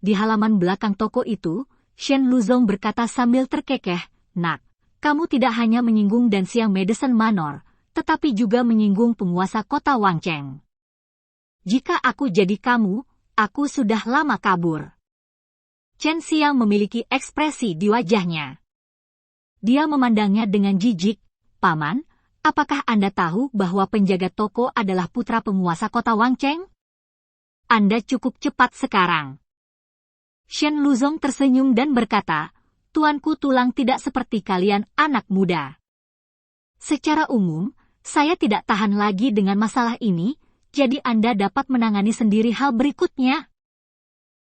Di halaman belakang toko itu, Shen Luzong berkata sambil terkekeh, "Nak, kamu tidak hanya menyinggung Dan Xiang Medicine Manor, tetapi juga menyinggung penguasa kota Wangcheng. Jika aku jadi kamu, aku sudah lama kabur." Chen Xiang memiliki ekspresi di wajahnya. Dia memandangnya dengan jijik, "Paman, apakah Anda tahu bahwa penjaga toko adalah putra penguasa kota Wangcheng? Anda cukup cepat sekarang." Shen Luzong tersenyum dan berkata, "Tuanku Tulang tidak seperti kalian anak muda. Secara umum, saya tidak tahan lagi dengan masalah ini, jadi Anda dapat menangani sendiri hal berikutnya.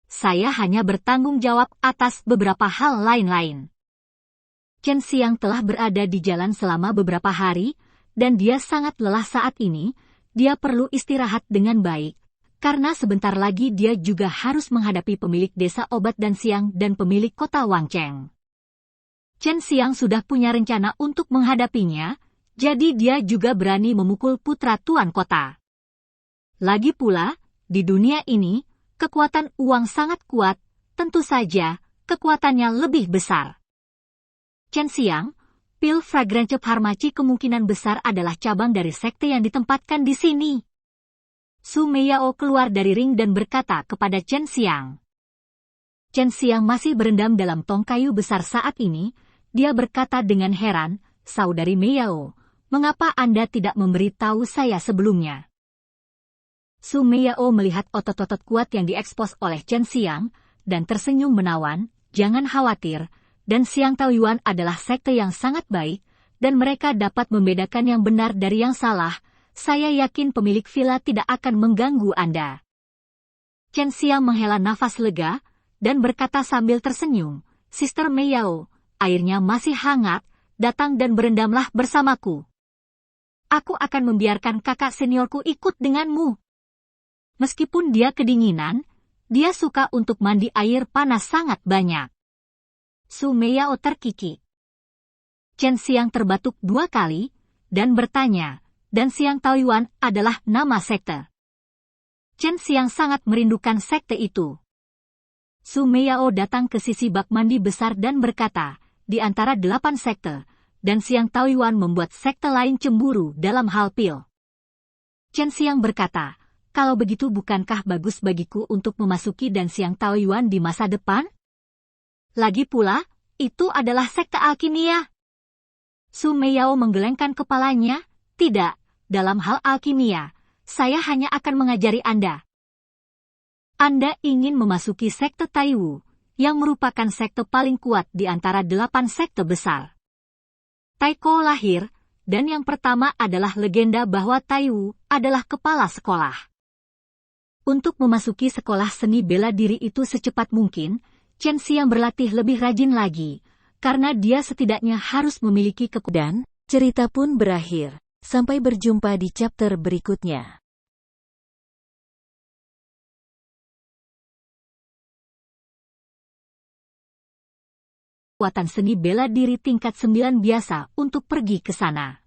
Saya hanya bertanggung jawab atas beberapa hal lain-lain." Chen Xiang telah berada di jalan selama beberapa hari, dan dia sangat lelah saat ini. Dia perlu istirahat dengan baik, karena sebentar lagi dia juga harus menghadapi pemilik desa obat Dan Xiang dan pemilik kota Wangcheng. Chen Xiang sudah punya rencana untuk menghadapinya, jadi dia juga berani memukul putra tuan kota. Lagi pula, di dunia ini, kekuatan uang sangat kuat, tentu saja, kekuatannya lebih besar. Chen Xiang, pil Fragrance Pharmacy kemungkinan besar adalah cabang dari sekte yang ditempatkan di sini. Su Meiyao keluar dari ring dan berkata kepada Chen Xiang. Chen Xiang masih berendam dalam tong kayu besar saat ini. Dia berkata dengan heran, "Saudari Meiyao, mengapa Anda tidak memberitahu saya sebelumnya?" Su Meiyao melihat otot-otot kuat yang diekspos oleh Chen Xiang, dan tersenyum menawan, "Jangan khawatir, dan Xiang Taoyuan adalah sekte yang sangat baik, dan mereka dapat membedakan yang benar dari yang salah. Saya yakin pemilik villa tidak akan mengganggu Anda." Chen Xiang menghela nafas lega, dan berkata sambil tersenyum, "Sister Meiyao, airnya masih hangat, datang dan berendamlah bersamaku. Aku akan membiarkan kakak seniorku ikut denganmu." Meskipun dia kedinginan, dia suka untuk mandi air panas sangat banyak. Su Meiyao terkikik. Chen Xiang terbatuk 2 kali, dan bertanya, "Dan Xiang Taoyuan adalah nama sekte?" Chen Xiang sangat merindukan sekte itu. Su Meiyao datang ke sisi bak mandi besar dan berkata, "Di antara 8 sekte, dan Xiang Taoyuan membuat sekte lain cemburu dalam hal pil." Chen Xiang berkata, "Kalau begitu bukankah bagus bagiku untuk memasuki dan Xiang Taoyuan di masa depan? Lagi pula, itu adalah sekte alkimia." Su Meiyao menggelengkan kepalanya, "Tidak, dalam hal alkimia, saya hanya akan mengajari Anda. Anda ingin memasuki sekte Taiwu, yang merupakan sekte paling kuat di antara 8 sekte besar. Taiko lahir, dan yang pertama adalah legenda bahwa Taiwu adalah kepala sekolah. Untuk memasuki sekolah seni bela diri itu secepat mungkin, Chen Xiang berlatih lebih rajin lagi, karena dia setidaknya harus memiliki Dan cerita pun berakhir. Sampai berjumpa di chapter berikutnya. kekuatan seni bela diri tingkat 9 biasa untuk pergi ke sana.